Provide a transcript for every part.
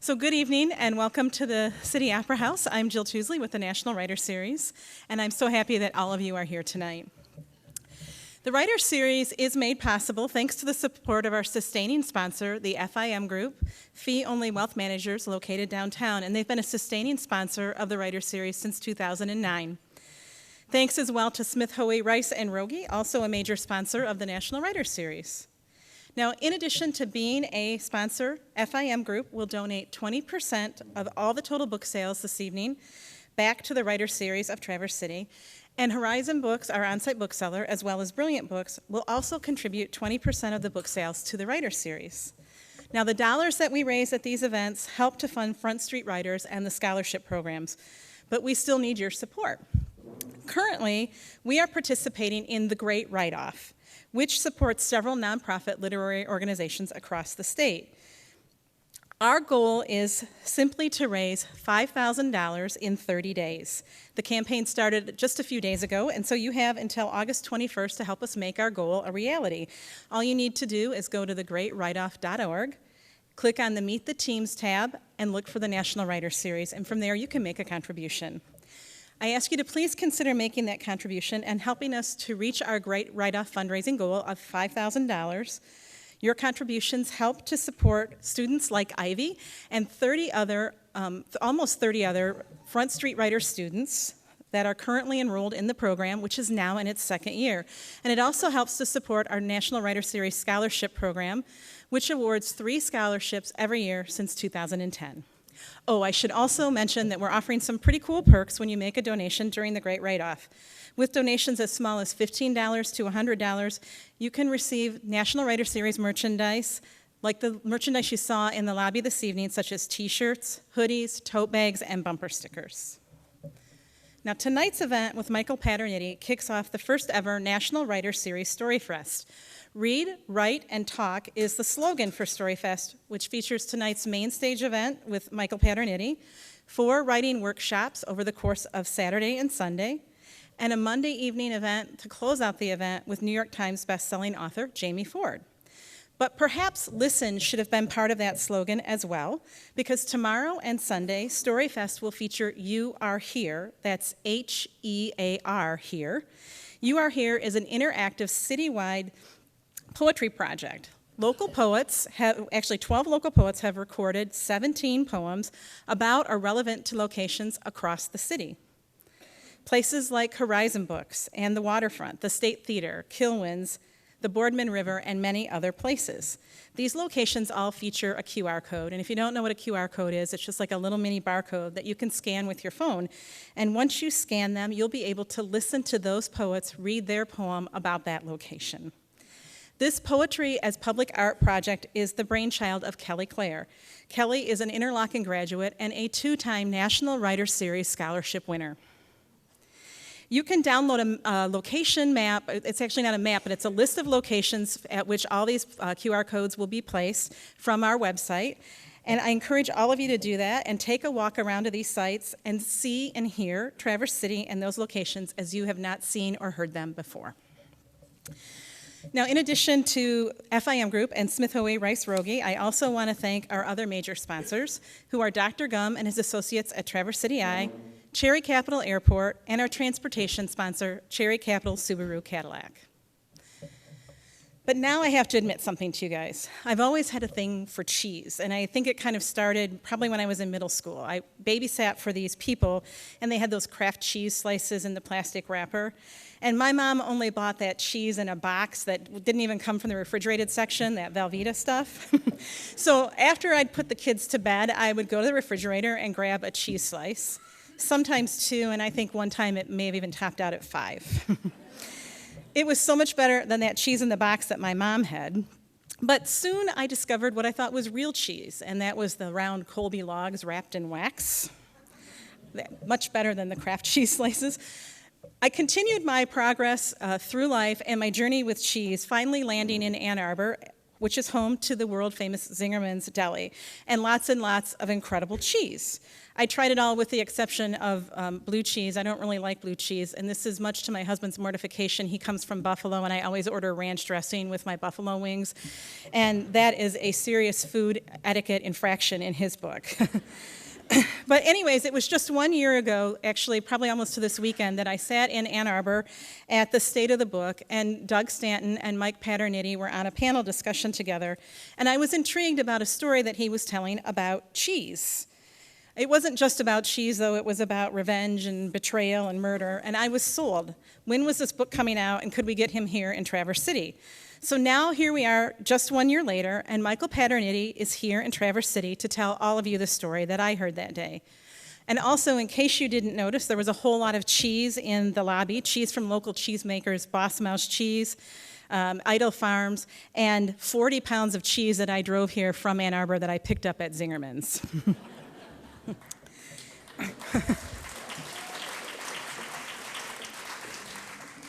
So good evening and welcome to the City Opera House. I'm Jill Tousley with the National Writer Series, and I'm so happy that all of you are here tonight. The Writer Series is made possible thanks to the support of our sustaining sponsor, the FIM Group, fee-only wealth managers located downtown, and they've been a sustaining sponsor of the Writer Series since 2009. Thanks as well to Smith Hoey Rice and Rogie, also a major sponsor of the National Writer Series. Now, in addition to being a sponsor, FIM Group will donate 20% of all the total book sales this evening back to the Writer Series of Traverse City. And Horizon Books, our on-site bookseller, as well as Brilliant Books, will also contribute 20% of the book sales to the Writer Series. Now, the dollars that we raise at these events help to fund Front Street Writers and the scholarship programs, but we still need your support. Currently, we are participating in the Great Write-Off, which supports several nonprofit literary organizations across the state. Our goal is simply to raise $5,000 in 30 days. The campaign started just a few days ago, and so you have until August 21st to help us make our goal a reality. All you need to do is go to thegreatwriteoff.org, click on the Meet the Teams tab, and look for the National Writer Series, and from there you can make a contribution. I ask you to please consider making that contribution and helping us to reach our Great Write-Off fundraising goal of $5,000. Your contributions help to support students like Ivy and almost 30 other Front Street Writer students that are currently enrolled in the program, which is now in its second year. And it also helps to support our National Writer Series Scholarship Program, which awards 3 scholarships every year since 2010. Oh, I should also mention that we're offering some pretty cool perks when you make a donation during the Great Write-Off. With donations as small as $15 to $100, you can receive National Writer Series merchandise, like the merchandise you saw in the lobby this evening, such as t-shirts, hoodies, tote bags, and bumper stickers. Now, tonight's event with Michael Paterniti kicks off the first ever National Writer Series Storyfest. Read, Write, and Talk is the slogan for Storyfest, which features tonight's main stage event with Michael Paterniti, 4 writing workshops over the course of Saturday and Sunday, and a Monday evening event to close out the event with New York Times bestselling author Jamie Ford. But perhaps listen should have been part of that slogan as well, because tomorrow and Sunday, Storyfest will feature You Are Here, that's H-E-A-R here. You Are Here is an interactive citywide poetry project. Local poets actually 12 local poets have recorded 17 poems about or relevant to locations across the city. Places like Horizon Books and the Waterfront, the State Theater, Kilwins, the Boardman River, and many other places. These locations all feature a QR code, and if you don't know what a QR code is, it's just like a little mini barcode that you can scan with your phone. And once you scan them, you'll be able to listen to those poets read their poem about that location. This Poetry as Public Art project is the brainchild of Kelly Clare. Kelly is an Interlochen graduate and a 2-time National Writer Series Scholarship winner. You can download a location map. It's actually not a map, but it's a list of locations at which all these QR codes will be placed from our website. And I encourage all of you to do that and take a walk around to these sites and see and hear Traverse City and those locations as you have not seen or heard them before. Now, in addition to FIM Group and Smith Hoey Rice Rogie, I also want to thank our other major sponsors, who are Dr. Gum and his associates at Traverse City I, Cherry Capital Airport, and our transportation sponsor, Cherry Capital Subaru Cadillac. But now I have to admit something to you guys. I've always had a thing for cheese, and I think it kind of started probably when I was in middle school. I babysat for these people, and they had those Kraft cheese slices in the plastic wrapper. And my mom only bought that cheese in a box that didn't even come from the refrigerated section, that Velveeta stuff. So after I'd put the kids to bed, I would go to the refrigerator and grab a cheese slice, sometimes 2, and I think one time it may have even topped out at 5. It was so much better than that cheese in the box that my mom had. But soon I discovered what I thought was real cheese, and that was the round Colby logs wrapped in wax. Much better than the Kraft cheese slices. I continued my progress through life and my journey with cheese, finally landing in Ann Arbor, which is home to the world-famous Zingerman's Deli, and lots of incredible cheese. I tried it all with the exception of blue cheese. I don't really like blue cheese, and this is much to my husband's mortification. He comes from Buffalo, and I always order ranch dressing with my buffalo wings, and that is a serious food etiquette infraction in his book. But anyways, it was just 1 year ago, actually probably almost to this weekend, that I sat in Ann Arbor at the State of the Book, and Doug Stanton and Mike Paterniti were on a panel discussion together, and I was intrigued about a story that he was telling about cheese. It wasn't just about cheese, though. It was about revenge and betrayal and murder, and I was sold. When was this book coming out, and could we get him here in Traverse City? So now here we are, just 1 year later, and Michael Paterniti is here in Traverse City to tell all of you the story that I heard that day. And also, in case you didn't notice, there was a whole lot of cheese in the lobby, cheese from local cheesemakers, Boss Mouse Cheese, Idle Farms, and 40 pounds of cheese that I drove here from Ann Arbor that I picked up at Zingerman's.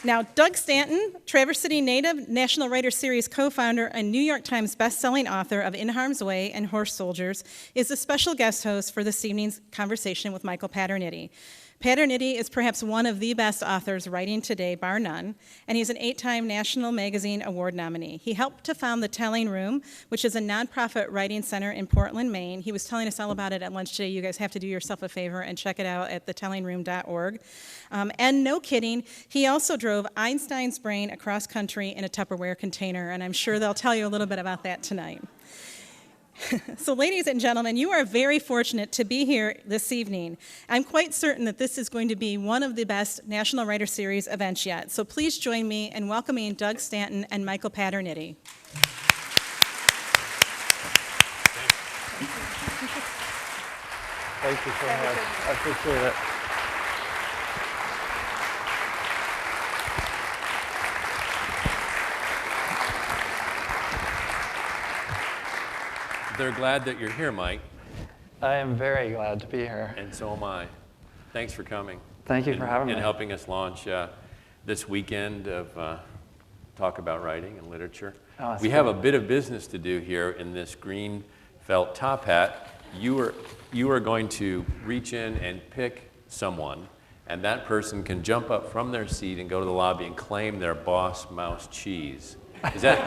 Now, Doug Stanton, Traverse City native, National Writer Series co-founder, and New York Times best-selling author of In Harm's Way and Horse Soldiers, is the special guest host for this evening's conversation with Michael Paterniti. Paterniti is perhaps one of the best authors writing today, bar none, and he's an 8-time National Magazine Award nominee. He helped to found the Telling Room, which is a nonprofit writing center in Portland, Maine. He was telling us all about it at lunch today. You guys have to do yourself a favor and check it out at thetellingroom.org. And no kidding, he also drove Einstein's brain across country in a Tupperware container, and I'm sure they'll tell you a little bit about that tonight. So ladies and gentlemen, you are very fortunate to be here this evening. I'm quite certain that this is going to be one of the best National Writer Series events yet. So please join me in welcoming Doug Stanton and Michael Paterniti. Thank you so much. I appreciate it. They're glad that you're here, Mike. I am very glad to be here. And so am I. Thanks for coming. Thank you for having me. And helping us launch this weekend of Talk About Writing and Literature. Oh, we have a bit of business to do here in this green felt top hat. You are going to reach in and pick someone, and that person can jump up from their seat and go to the lobby and claim their Boss Mouse cheese. Is that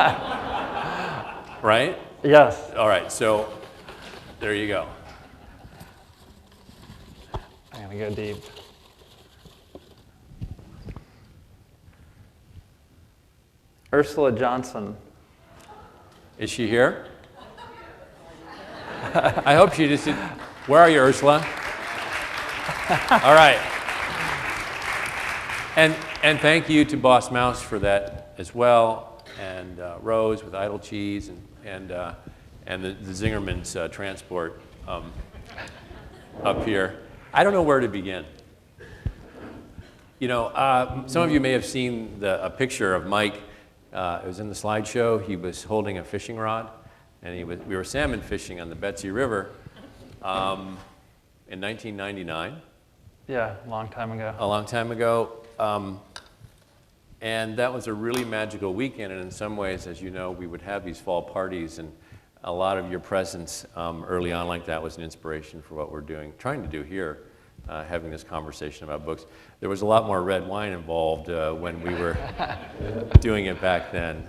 right? Yes. All right, so there you go. I'm going to go deep. Ursula Johnson. Is she here? I hope she just did. Where are you, Ursula? All right. And thank you to Boss Mouse for that as well, and Rose with Idle Cheese, and the Zingerman's transport up here. I don't know where to begin. You know, some of you may have seen a picture of Mike. It was in the slideshow. He was holding a fishing rod, and we were salmon fishing on the Betsy River in 1999. Yeah, a long time ago. A long time ago. And that was a really magical weekend, and in some ways, as you know, we would have these fall parties, and a lot of your presence early on like that was an inspiration for what we're trying to do here, having this conversation about books. There was a lot more red wine involved when we were doing it back then.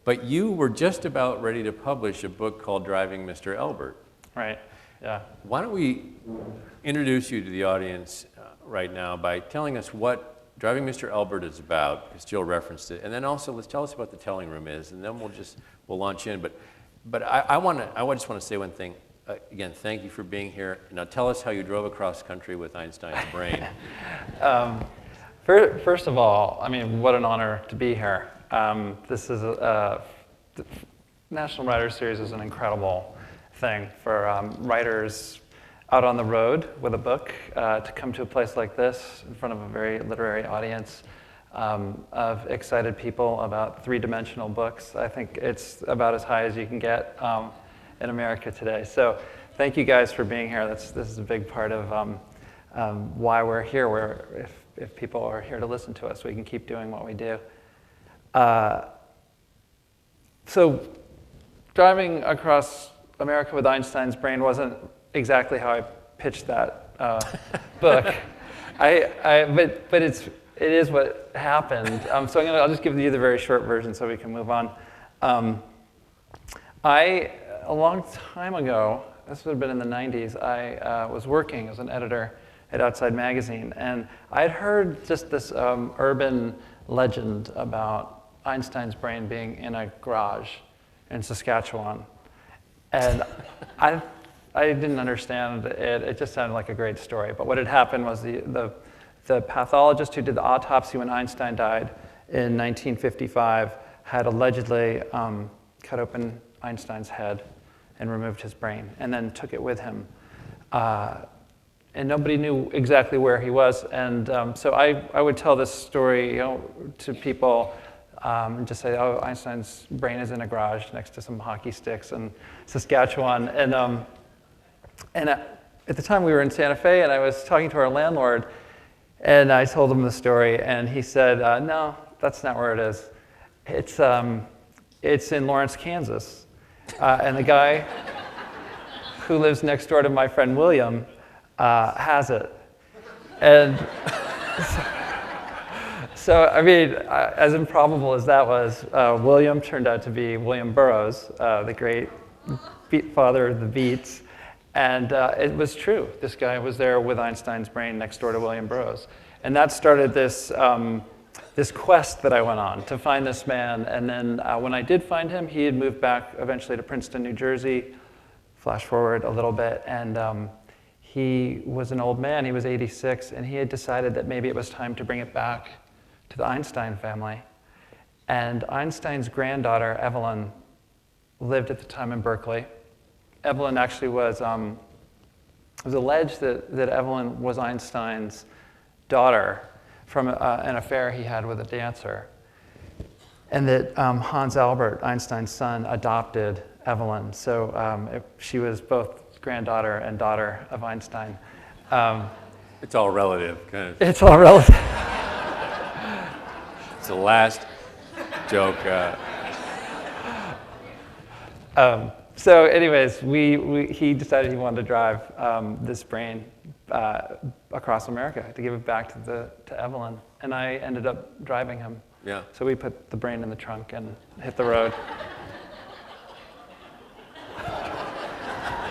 But you were just about ready to publish a book called Driving Mr. Elbert. Right, yeah. Why don't we introduce you to the audience right now by telling us what Driving Mr. Elbert is about, because Jill referenced it, and then also let's tell us what the Telling Room is, and then we'll launch in. But I just want to say one thing. Again, thank you for being here. Now tell us how you drove across country with Einstein's brain. First of all, I mean, what an honor to be here. This is the National Writer Series is an incredible thing for writers out on the road with a book to come to a place like this in front of a very literary audience of excited people about three-dimensional books. I think it's about as high as you can get in America today. So thank you guys for being here. This is a big part of why we're here. If people are here to listen to us, we can keep doing what we do. So driving across America with Einstein's brain wasn't exactly how I pitched that book. But it is what happened. So I'll just give you the very short version so we can move on. A long time ago, this would have been in the 90s, I was working as an editor at Outside Magazine, and I'd heard just this urban legend about Einstein's brain being in a garage in Saskatchewan. And I didn't understand it. It just sounded like a great story. But what had happened was the pathologist who did the autopsy when Einstein died in 1955 had allegedly cut open Einstein's head and removed his brain, and then took it with him. And nobody knew exactly where he was. And so I would tell this story, to people, and just say, oh, Einstein's brain is in a garage next to some hockey sticks in Saskatchewan. And at the time we were in Santa Fe, and I was talking to our landlord, and I told him the story, and he said, no, that's not where it is. It's in Lawrence, Kansas. And the guy who lives next door to my friend William has it. And so, I mean, as improbable as that was, William turned out to be William Burroughs, the great father of the Beats. And it was true. This guy was there with Einstein's brain next door to William Burroughs. And that started this quest that I went on to find this man. And then when I did find him, he had moved back eventually to Princeton, New Jersey. Flash forward a little bit, and he was an old man. He was 86, and he had decided that maybe it was time to bring it back to the Einstein family. And Einstein's granddaughter, Evelyn, lived at the time in Berkeley. Evelyn actually was, it was alleged that Evelyn was Einstein's daughter from an affair he had with a dancer, and that Hans Albert, Einstein's son, adopted Evelyn. So she was both granddaughter and daughter of Einstein. It's all relative, kind of. It's all relative. It's the last joke. So anyways, he decided he wanted to drive this brain across America to give it back to Evelyn. And I ended up driving him. Yeah. So we put the brain in the trunk and hit the road.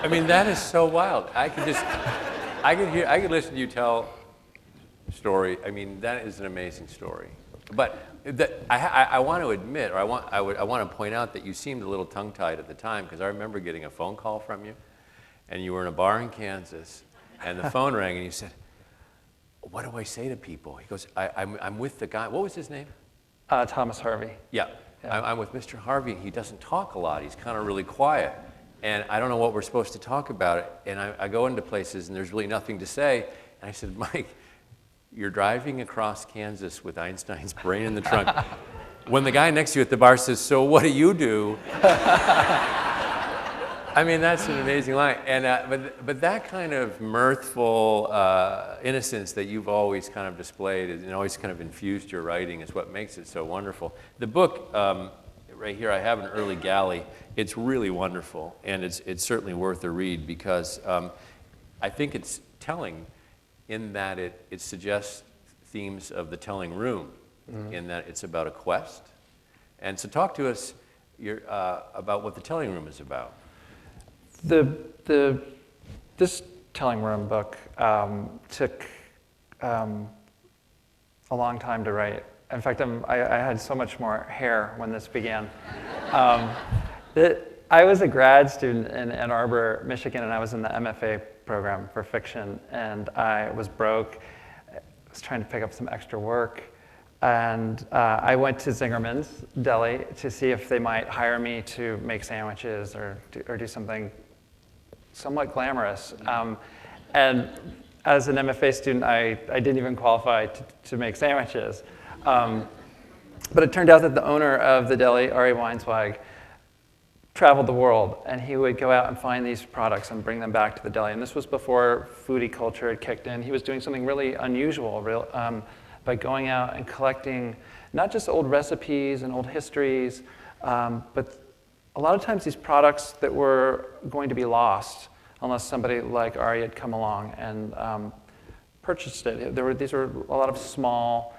I mean, that is so wild. I could listen to you tell a story. I mean, that is an amazing story. But I want to admit, or I want to point out that you seemed a little tongue-tied at the time, because I remember getting a phone call from you, and you were in a bar in Kansas, and the phone rang, and you said, "What do I say to people?" He goes, "I'm with the guy." What was his name? Thomas Harvey. Yeah. I'm with Mr. Harvey, and he doesn't talk a lot. He's kind of really quiet. And I don't know what we're supposed to talk about. And I go into places, and there's really nothing to say. And I said, "Mike, you're driving across Kansas with Einstein's brain in the trunk." When the guy next to you at the bar says, "So what do you do?" I mean, that's an amazing line. And but that kind of mirthful innocence that you've always kind of displayed and always kind of infused your writing is what makes it so wonderful. The book, right here, I have an early galley. It's really wonderful, and it's certainly worth a read, because I think it's telling in that it suggests themes of the telling room, in that it's about a quest. And so talk to us about what the telling room is about. This telling room book took a long time to write. In fact, I had so much more hair when this began. I was a grad student in Ann Arbor, Michigan, and I was in the MFA program for fiction, and I was broke. I was trying to pick up some extra work, and I went to Zingerman's Deli to see if they might hire me to make sandwiches or do something somewhat glamorous. And as an MFA student, I didn't even qualify to make sandwiches. But it turned out that the owner of the deli, Ari Weinswag, traveled the world, and he would go out and find these products and bring them back to the deli. And this was before foodie culture had kicked in. He was doing something really unusual by going out and collecting not just old recipes and old histories, But a lot of times these products that were going to be lost unless somebody like Ari had come along and purchased it. These were a lot of small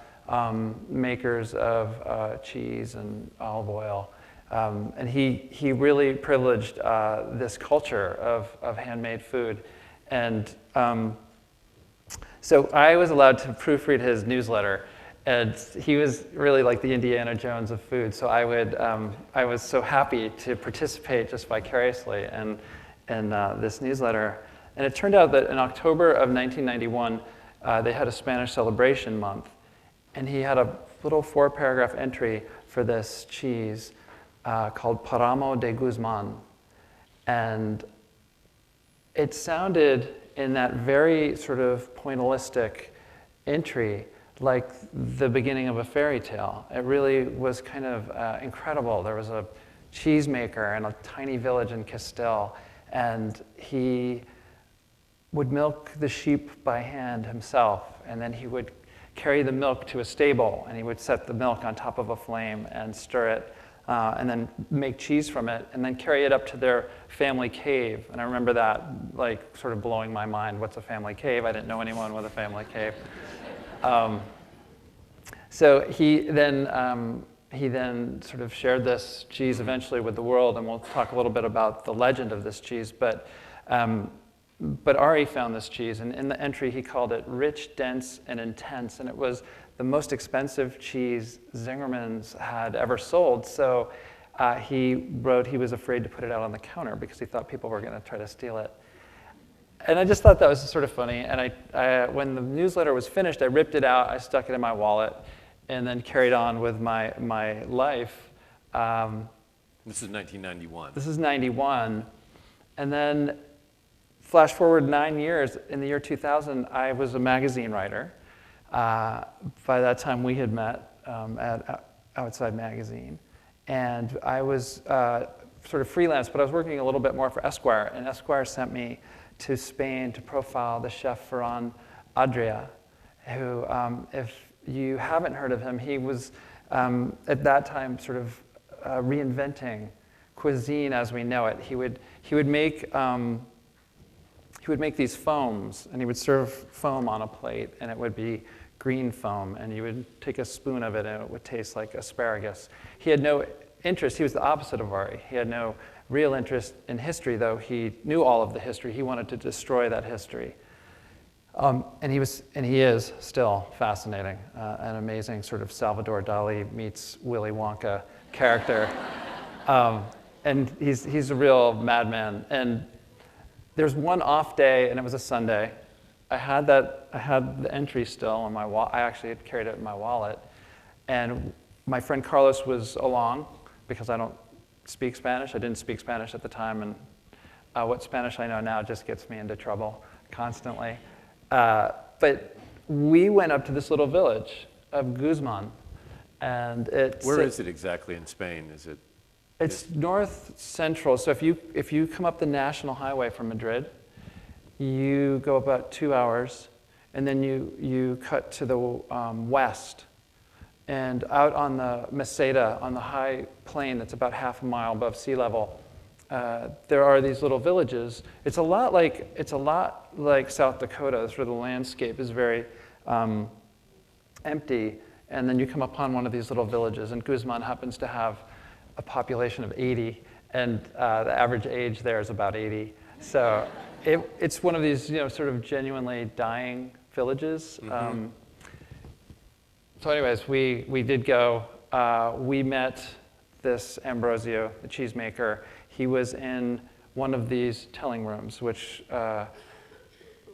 makers of cheese and olive oil. And he really privileged this culture of handmade food. And so I was allowed to proofread his newsletter. And he was really like the Indiana Jones of food. So I was so happy to participate just vicariously in this newsletter. And it turned out that in October of 1991, they had a Spanish celebration month. And he had a little 4-paragraph entry for this cheese called Paramo de Guzman. And it sounded in that very sort of pointillistic entry like the beginning of a fairy tale. It really was kind of incredible. There was a cheesemaker in a tiny village in Castile, and he would milk the sheep by hand himself, and then he would carry the milk to a stable, and he would set the milk on top of a flame and stir it, and then make cheese from it, and then carry it up to their family cave. And I remember that like sort of blowing my mind. What's a family cave? I didn't know anyone with a family cave. So he then sort of shared this cheese eventually with the world, and we'll talk a little bit about the legend of this cheese. But Ari found this cheese, and in the entry he called it rich, dense, and intense, and it was the most expensive cheese Zingerman's had ever sold. So he wrote he was afraid to put it out on the counter because he thought people were going to try to steal it. And I just thought that was sort of funny. And I when the newsletter was finished, I ripped it out, I stuck it in my wallet, and then carried on with my life. This is 1991. This is 91. And then flash forward 9 years, in the year 2000, I was a magazine writer. By that time, we had met at Outside Magazine. And I was sort of freelance, but I was working a little bit more for Esquire. And Esquire sent me to Spain to profile the chef Ferran Adrià, who, if you haven't heard of him, he was at that time sort of reinventing cuisine as we know it. He would make these foams, and he would serve foam on a plate, and it would be green foam, and you would take a spoon of it, and it would taste like asparagus. He had no interest. He was the opposite of Ari. He had no real interest in history, though he knew all of the history. He wanted to destroy that history. And he is still fascinating, an amazing sort of Salvador Dali meets Willy Wonka character. And he's a real madman. And there's one off day, and it was a Sunday. I had the entry still in my wallet. I actually had carried it in my wallet. And my friend Carlos was along because I don't speak Spanish. I didn't speak Spanish at the time, and what Spanish I know now just gets me into trouble constantly. But we went up to this little village of Guzman, and Where is it exactly in Spain? It's north central. So if you come up the national highway from Madrid, you go about 2 hours, and then you cut to the west. And out on the Meseta, on the high plain that's about half a mile above sea level, there are these little villages. It's a lot like South Dakota, where the landscape is very empty. And then you come upon one of these little villages, and Guzman happens to have a population of 80, and the average age there is about 80. So it's one of these, sort of genuinely dying villages. Mm-hmm. So anyways, we did go. We met this Ambrosio, the cheesemaker. He was in one of these telling rooms, which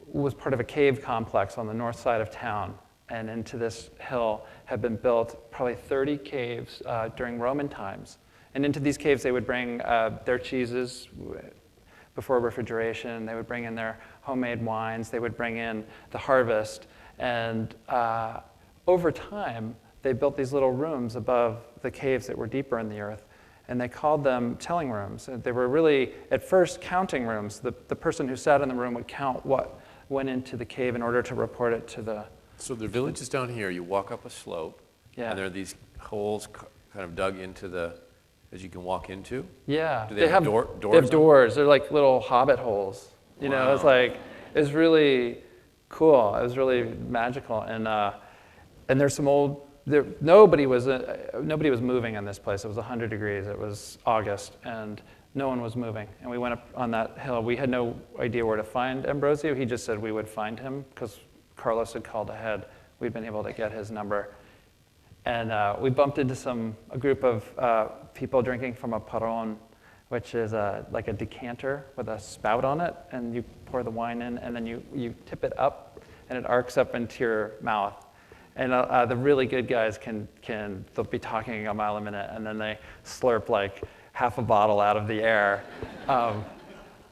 was part of a cave complex on the north side of town. And into this hill had been built probably 30 caves during Roman times. And into these caves, they would bring their cheeses before refrigeration. They would bring in their homemade wines. They would bring in the harvest. And over time, they built these little rooms above the caves that were deeper in the earth, and they called them telling rooms. And they were really, at first, counting rooms. The person who sat in the room would count what went into the cave in order to report it to the... So the village is down here. You walk up a slope, Yeah. and there are these holes kind of dug into the that you can walk into? Yeah. Do they have doors? They have doors. They're like little hobbit holes. You know, it's really cool. It was really magical. And there's some old, nobody was moving in this place. It was 100 degrees. It was August, and no one was moving. And we went up on that hill. We had no idea where to find Ambrosio. He just said we would find him because Carlos had called ahead. We'd been able to get his number. And we bumped into a group of people drinking from a paron, which is like a decanter with a spout on it, and you pour the wine in, and then you tip it up, and it arcs up into your mouth. And the really good guys they'll be talking a mile a minute, and then they slurp like half a bottle out of the air.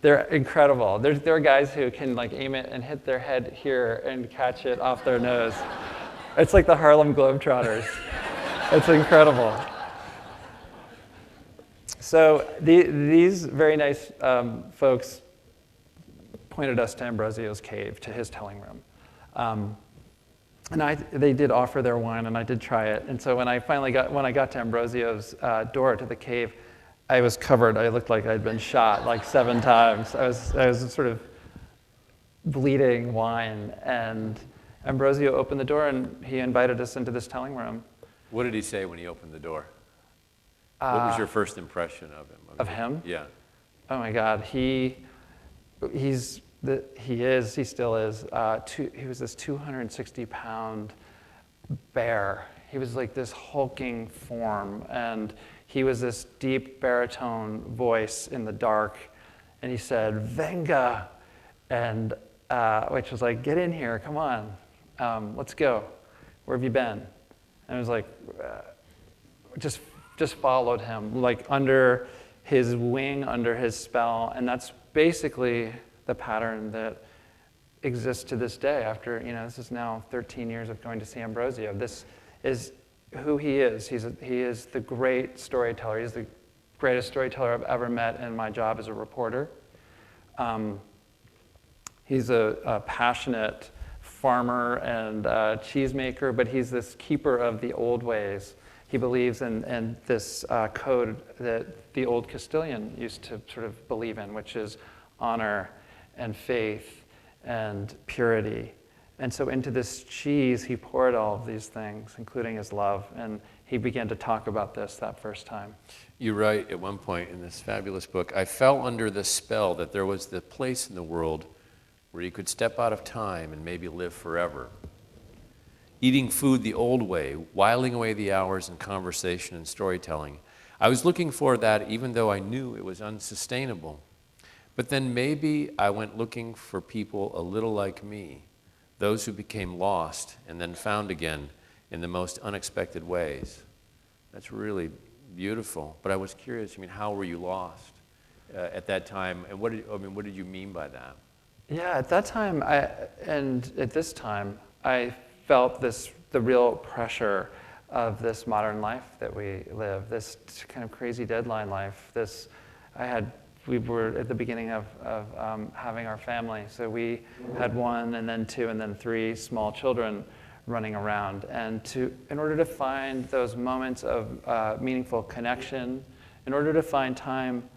They're incredible. There are guys who can like aim it and hit their head here and catch it off their nose. It's like the Harlem Globetrotters. It's incredible. So these very nice folks pointed us to Ambrosio's cave, to his telling room. And they did offer their wine, and I did try it. And so when I got to Ambrosio's door to the cave, I was covered. I looked like I'd been shot like 7 times. I was sort of bleeding wine, and Ambrosio opened the door, and he invited us into this telling room. What did he say when he opened the door? What was your first impression of him? Of him? Yeah. Oh my God, he still is. He was this 260-pound bear. He was like this hulking form, and he was this deep baritone voice in the dark, and he said, "Venga," and which was like, "Get in here, come on, let's go. Where have you been?" And it was like, just followed him, like under his wing, under his spell, and that's basically the pattern that exists to this day. After this is now 13 years of going to see Ambrosio. This is who he is. He is the great storyteller. He's the greatest storyteller I've ever met in my job as a reporter. He's a passionate farmer and cheesemaker, but he's this keeper of the old ways. He believes in this code that the old Castilian used to sort of believe in, which is honor and faith and purity. And so into this cheese, he poured all of these things, including his love, and he began to talk about this that first time. You write at one point in this fabulous book, "I fell under the spell that there was the place in the world where you could step out of time and maybe live forever. Eating food the old way, whiling away the hours in conversation and storytelling. I was looking for that even though I knew it was unsustainable. But then maybe I went looking for people a little like me, those who became lost and then found again in the most unexpected ways." That's really beautiful. But I was curious, how were you lost at that time? And what did you mean by that? Yeah, at that time, and at this time, I felt the real pressure of this modern life that we live, this kind of crazy deadline life. We were at the beginning of having our family, so we had 1 and then 2 and then 3 small children running around. And in order to find those moments of meaningful connection, in order to find time,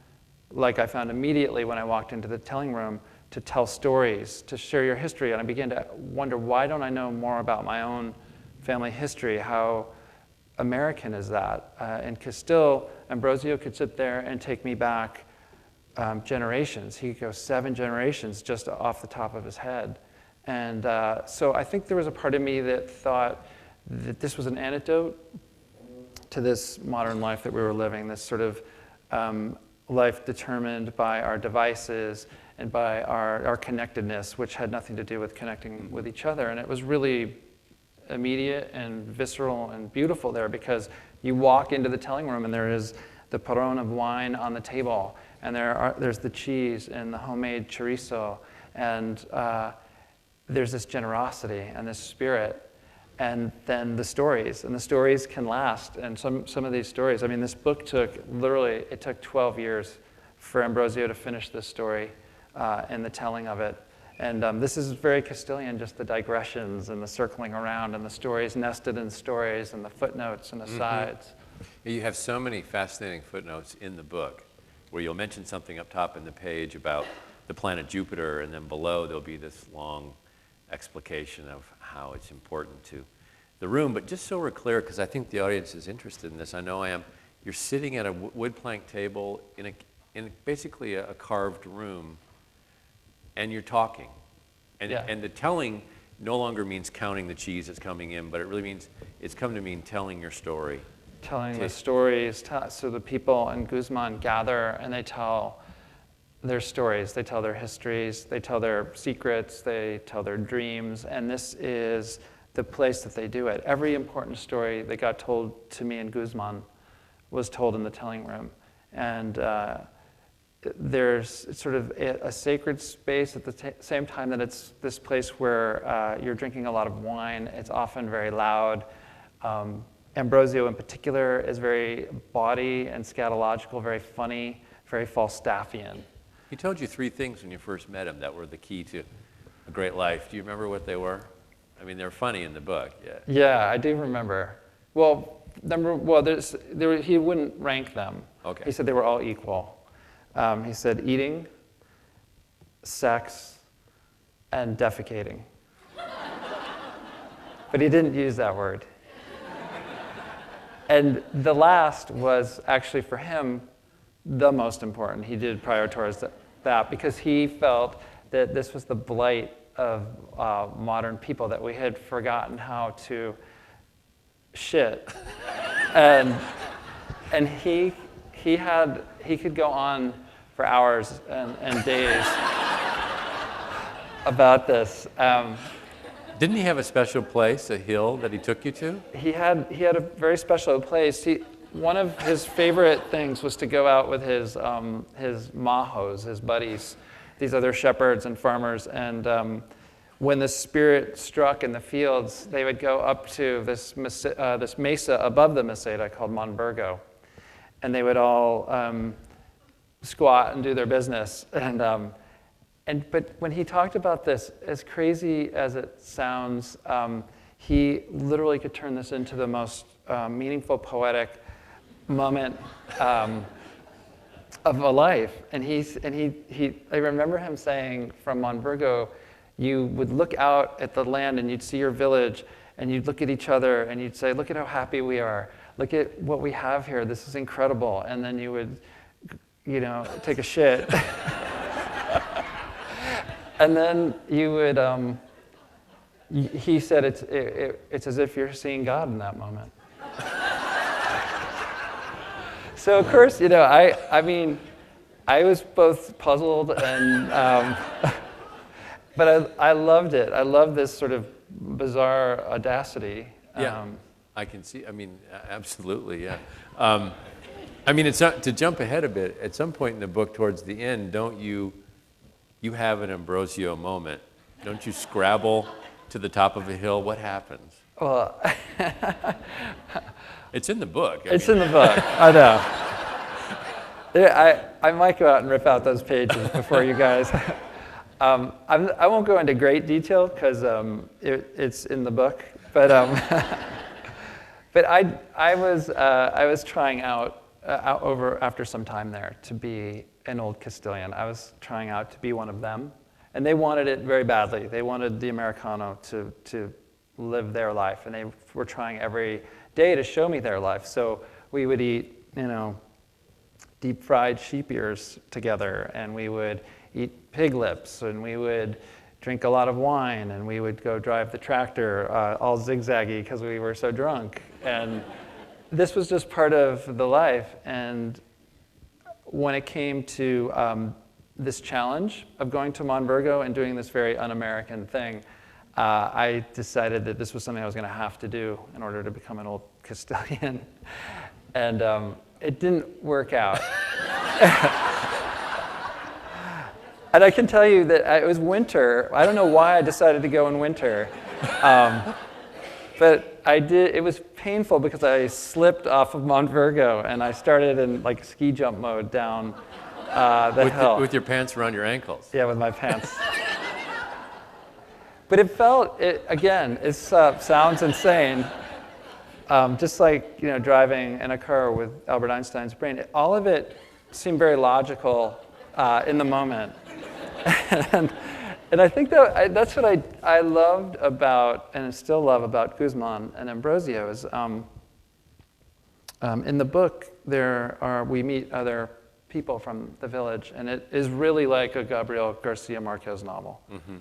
like I found immediately when I walked into the telling room, to tell stories, to share your history. And I began to wonder, why don't I know more about my own family history? How American is that? In Castile, Ambrosio could sit there and take me back generations. He could go 7 generations just off the top of his head. And so I think there was a part of me that thought that this was an antidote to this modern life that we were living, this sort of life determined by our devices and by our connectedness, which had nothing to do with connecting with each other. And it was really immediate and visceral and beautiful there, because you walk into the telling room and there is the paron of wine on the table, and there's the cheese and the homemade chorizo, and there's this generosity and this spirit, and then the stories, and the stories can last. And some of these stories, this book took 12 years for Ambrosio to finish this story and the telling of it. And this is very Castilian, just the digressions and the circling around and the stories nested in stories and the footnotes and asides. You have so many fascinating footnotes in the book where you'll mention something up top in the page about the planet Jupiter, and then below there'll be this long explication of how it's important to the room. But just so we're clear, because I think the audience is interested in this, I know I am, you're sitting at a wood plank table in basically a carved room, and you're talking. And the telling no longer means counting the cheese that's coming in, but it really means, it's come to mean telling your story. Telling the stories, so the people in Guzman gather and they tell their stories, they tell their histories, they tell their secrets, they tell their dreams, and this is the place that they do it. Every important story that got told to me in Guzman was told in the telling room. And there's sort of a sacred space at the same time that it's this place where you're drinking a lot of wine. It's often very loud. Ambrosio in particular is very bawdy and scatological, very funny, very Falstaffian. He told you 3 things when you first met him that were the key to a great life. Do you remember what they were? I mean, they're funny in the book. Yeah, I do remember. Well, he wouldn't rank them. Okay. He said they were all equal. He said eating, sex, and defecating. But he didn't use that word. And the last was actually for him the most important. He did prioritize that because he felt that this was the blight of modern people, that we had forgotten how to shit. And he could go on for hours and days about this. Didn't he have a special place, a hill that he took you to? He had a very special place. One of his favorite things was to go out with his mahos, his buddies, these other shepherds and farmers, and when the spirit struck in the fields, they would go up to this mesa above the Meseta called Monburgo, and they would all squat and do their business. But when he talked about this, as crazy as it sounds, he literally could turn this into the most meaningful, poetic moment of a life. And I remember him saying from Monburgo, you would look out at the land and you'd see your village, and you'd look at each other and you'd say, look at how happy we are. Look at what we have here. This is incredible. And then you would, take a shit. And then you would, he said it's as if you're seeing God in that moment. So of course, I was both puzzled and, but I loved it. I loved this sort of bizarre audacity. Yeah, I can see, absolutely, yeah. It's to jump ahead a bit, at some point in the book towards the end, don't you have an Ambrosio moment. Don't you scrabble to the top of a hill? What happens? Well, it's in the book. In the book, I know. I might go out and rip out those pages before you guys. I won't go into great detail because it's in the book. But but I was trying out after some time there to be an old Castilian. I was trying out to be one of them, and they wanted it very badly. They wanted the Americano to live their life, and they were trying every day to show me their life. So we would eat, deep fried sheep ears together, and we would eat pig lips, and we would drink a lot of wine, and we would go drive the tractor all zigzaggy because we were so drunk. And this was just part of the life. And when it came to this challenge of going to Monburgo and doing this very un-American thing, I decided that this was something I was going to have to do in order to become an old Castilian. And it didn't work out. And I can tell you that it was winter. I don't know why I decided to go in winter. But I did. It was painful because I slipped off of Monburgo and I started in ski jump mode down the hill. With your pants around your ankles. Yeah, with my pants. But it sounds insane. just like driving in a car with Albert Einstein's brain. All of it seemed very logical in the moment, and I think that's what I loved about, and still love about Guzman and Ambrosio is in the book we meet other people from the village, and it is really like a Gabriel Garcia Marquez novel. Mm-hmm.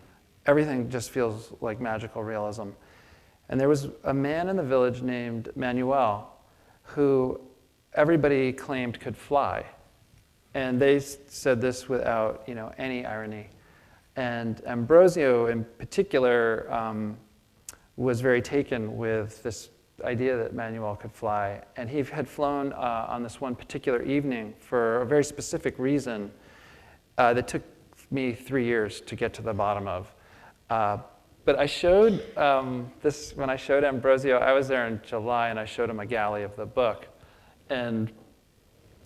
Everything just feels like magical realism. And there was a man in the village named Manuel who everybody claimed could fly. And they said this without any irony. And Ambrosio in particular was very taken with this idea that Manuel could fly. And he had flown on this one particular evening for a very specific reason that took me 3 years to get to the bottom of. But I showed this, when I showed Ambrosio, I was there in July, and I showed him a galley of the book. And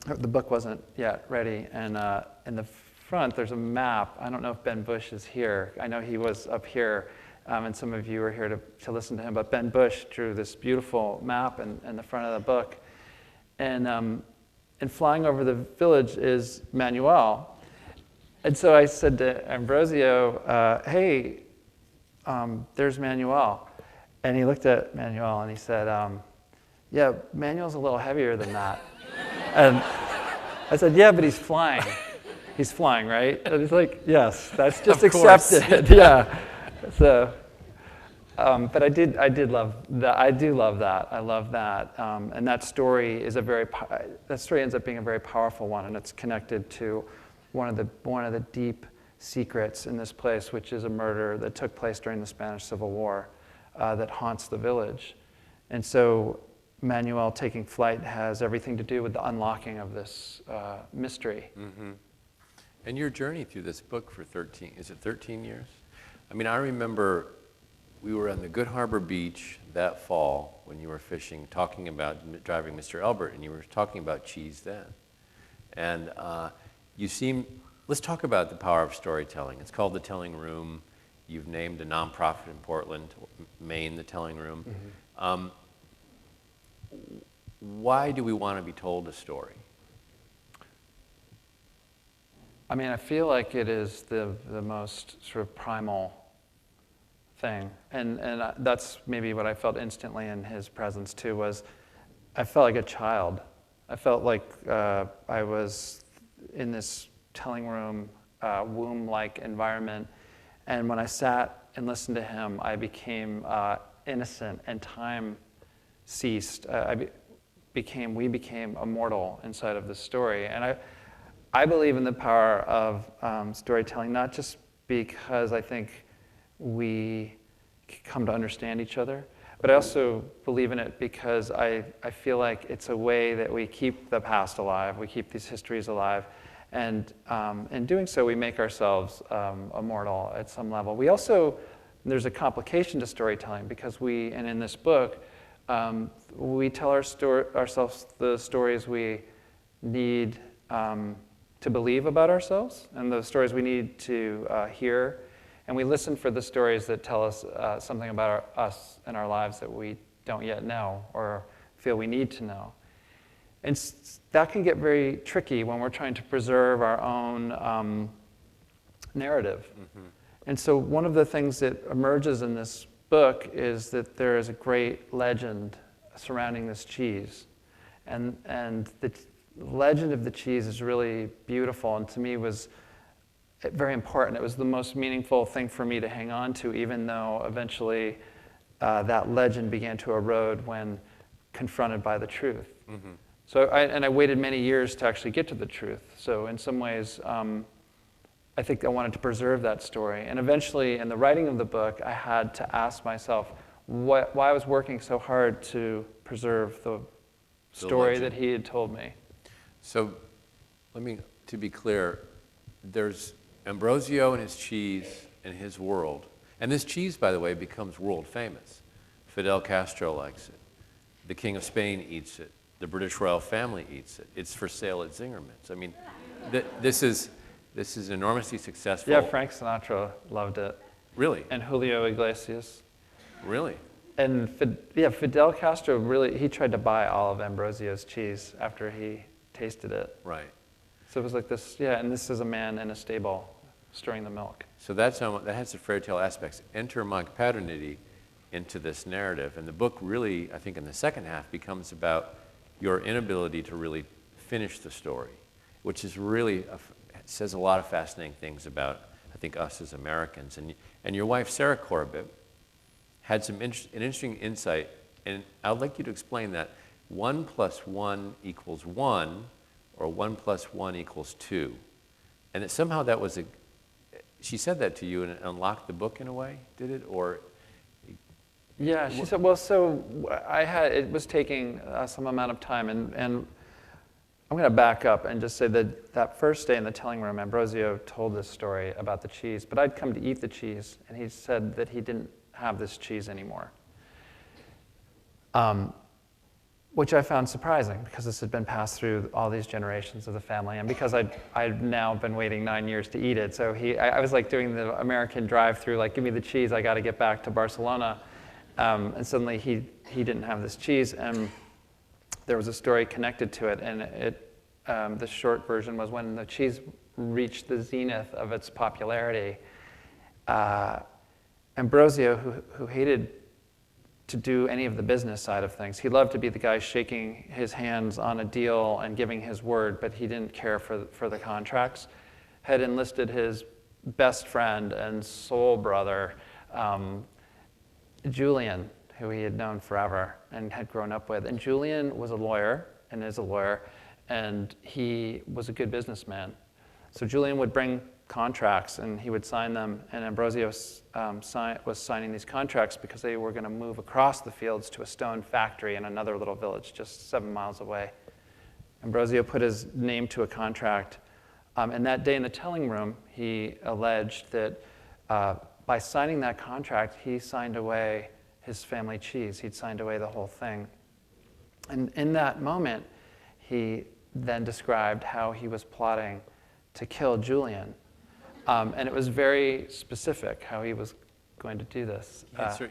the book wasn't yet ready. And in the front, there's a map. I don't know if Ben Bush is here. I know he was up here, and some of you were here to listen to him. But Ben Bush drew this beautiful map in the front of the book. And flying over the village is Manuel. And so I said to Ambrosio, hey, there's Manuel. And he looked at Manuel and he said, yeah, Manuel's a little heavier than that. And I said, yeah, but he's flying. He's flying, right? And he's like, yes, that's just accepted. Yeah. So, but I did love that. I do love that. I love that. And that story is that story ends up being a very powerful one, and it's connected to one of the deep secrets in this place, which is a murder that took place during the Spanish Civil War that haunts the village. And so Manuel taking flight has everything to do with the unlocking of this mystery. Mm-hmm. And your journey through this book for 13 years? I mean, I remember we were on the Good Harbor Beach that fall when you were fishing, talking about driving Mr. Albert, and you were talking about cheese then. And let's talk about the power of storytelling. It's called The Telling Room. You've named a nonprofit in Portland, Maine, The Telling Room. Mm-hmm. Why do we want to be told a story? I mean, I feel like it is the most sort of primal thing. And that's maybe what I felt instantly in his presence too, was I felt like a child. I felt like I was in this telling room, womb-like environment. And when I sat and listened to him, I became innocent, and time ceased. We became immortal inside of this story. And I believe in the power of storytelling, not just because I think we come to understand each other, but I also believe in it because I feel like it's a way that we keep the past alive, we keep these histories alive, and in doing so, we make ourselves immortal at some level. There's a complication to storytelling because and in this book, we tell ourselves the stories we need to believe about ourselves and the stories we need to hear. And we listen for the stories that tell us something about us and our lives that we don't yet know or feel we need to know. And that can get very tricky when we're trying to preserve our own narrative. Mm-hmm. And so one of the things that emerges in this book is that there is a great legend surrounding this cheese. And the legend of the cheese is really beautiful, and to me was very important. It was the most meaningful thing for me to hang on to, even though eventually that legend began to erode when confronted by the truth. Mm-hmm. So I waited many years to actually get to the truth. So in some ways, I think I wanted to preserve that story. And eventually, in the writing of the book, I had to ask myself why I was working so hard to preserve the story that he had told me. So to be clear, there's Ambrosio and his cheese and his world. And this cheese, by the way, becomes world famous. Fidel Castro likes it. The King of Spain eats it. The British royal family eats it. It's for sale at Zingerman's. I mean, this is enormously successful. Yeah, Frank Sinatra loved it. Really? And Julio Iglesias. Really? And Fidel Castro he tried to buy all of Ambrosio's cheese after he tasted it. Right. So it was like this, and this is a man in a stable stirring the milk. So that has the fairy tale aspects. Enter Paterniti into this narrative, and the book really, I think in the second half, becomes about your inability to really finish the story, which is really, says a lot of fascinating things about, I think, us as Americans. And your wife, Sarah Corbett, had an interesting insight, and I'd like you to explain that 1 + 1 = 1, or 1 + 1 = 2. And that somehow that was she said that to you and it unlocked the book in a way, did it? Or yeah, she said, well, so it was taking some amount of time, and I'm going to back up and just say that first day in the telling room, Ambrosio told this story about the cheese, but I'd come to eat the cheese, and he said that he didn't have this cheese anymore, which I found surprising because this had been passed through all these generations of the family, and because I'd now been waiting 9 years to eat it. So I was like doing the American drive-through, like, give me the cheese, I got to get back to Barcelona. And suddenly he didn't have this cheese, and there was a story connected to it, and the short version was when the cheese reached the zenith of its popularity, Ambrosio, who hated to do any of the business side of things. He loved to be the guy shaking his hands on a deal and giving his word, but he didn't care for the contracts, had enlisted his best friend and soul brother, Julian, who he had known forever and had grown up with. And Julian was a lawyer and is a lawyer, and he was a good businessman. So Julian would bring contracts and he would sign them, and Ambrosio was signing these contracts because they were going to move across the fields to a stone factory in another little village just 7 miles away. Ambrosio put his name to a contract, and that day in the telling room, he alleged that by signing that contract, he signed away his family cheese. He'd signed away the whole thing. And in that moment, he then described how he was plotting to kill Julian. And it was very specific how he was going to do this.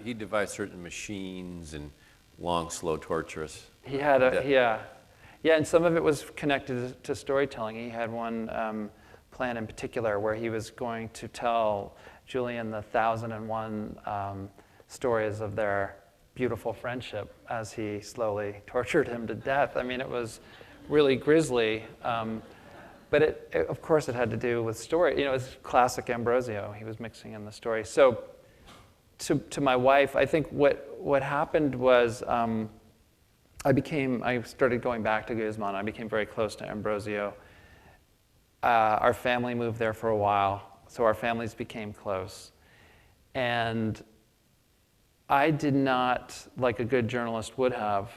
He devised certain machines and long, slow, torturous. He had and some of it was connected to storytelling. He had one plan in particular where he was going to tell Julian the 1,001 stories of their beautiful friendship as he slowly tortured him to death. I mean, it was really grisly, but it, of course, it had to do with story. You know, it's classic Ambrosio. He was mixing in the story. So, to my wife, I think what happened was I started going back to Guzman. I became very close to Ambrosio. Our family moved there for a while, so our families became close. And I did not, like a good journalist would have,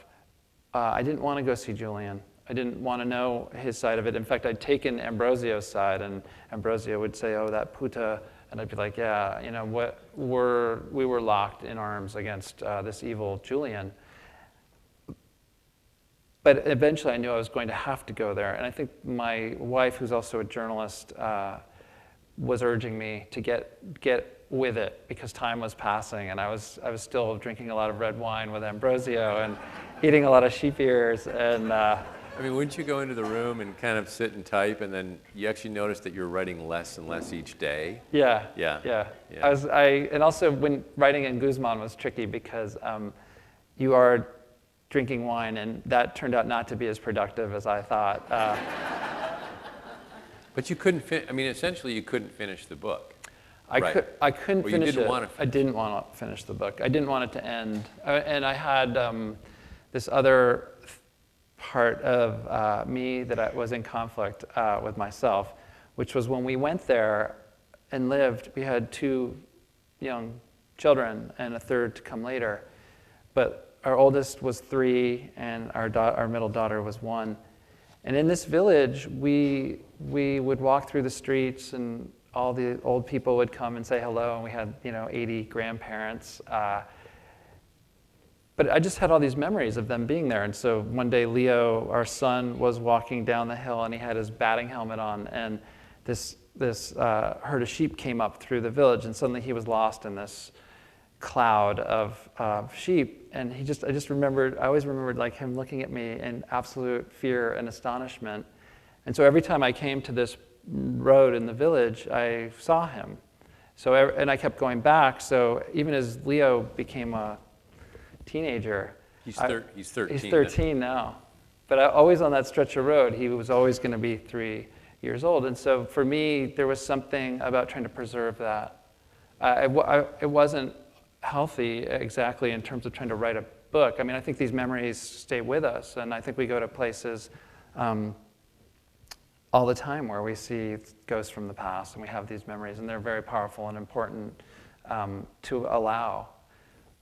I didn't want to go see Julian. I didn't want to know his side of it. In fact, I'd taken Ambrosio's side, and Ambrosio would say, oh, that puta, and I'd be like, yeah, you know, we were locked in arms against this evil Julian. But eventually I knew I was going to have to go there. And I think my wife, who's also a journalist, was urging me to get with it because time was passing, and I was still drinking a lot of red wine with Ambrosio and eating a lot of sheep ears. And I mean, wouldn't you go into the room and kind of sit and type, and then you actually notice that you're writing less and less each day? Yeah. Yeah. And also when writing in Guzman was tricky because you are drinking wine, and that turned out not to be as productive as I thought. But you couldn't essentially you couldn't finish the book. I couldn't finish it. You didn't want to finish. I didn't want to finish the book. I didn't want it to end. And I had this other part of me that was in conflict with myself, which was when we went there and lived, we had 2 young children and a third to come later. But our oldest was 3 and our middle daughter was 1. And in this village, we would walk through the streets, and all the old people would come and say hello, and we had 80 grandparents. But I just had all these memories of them being there. And so one day, Leo, our son, was walking down the hill, and he had his batting helmet on, and this herd of sheep came up through the village, and suddenly he was lost in this cloud of sheep, and I always remembered like him looking at me in absolute fear and astonishment. And so every time I came to this road in the village, I saw him. And I kept going back. So even as Leo became a teenager, He's 13. He's 13 now. But always on that stretch of road, he was always going to be 3 years old. And so for me, there was something about trying to preserve that. It wasn't healthy exactly in terms of trying to write a book. I mean, I think these memories stay with us, and I think we go to places all the time where we see ghosts from the past, and we have these memories, and they're very powerful and important to allow.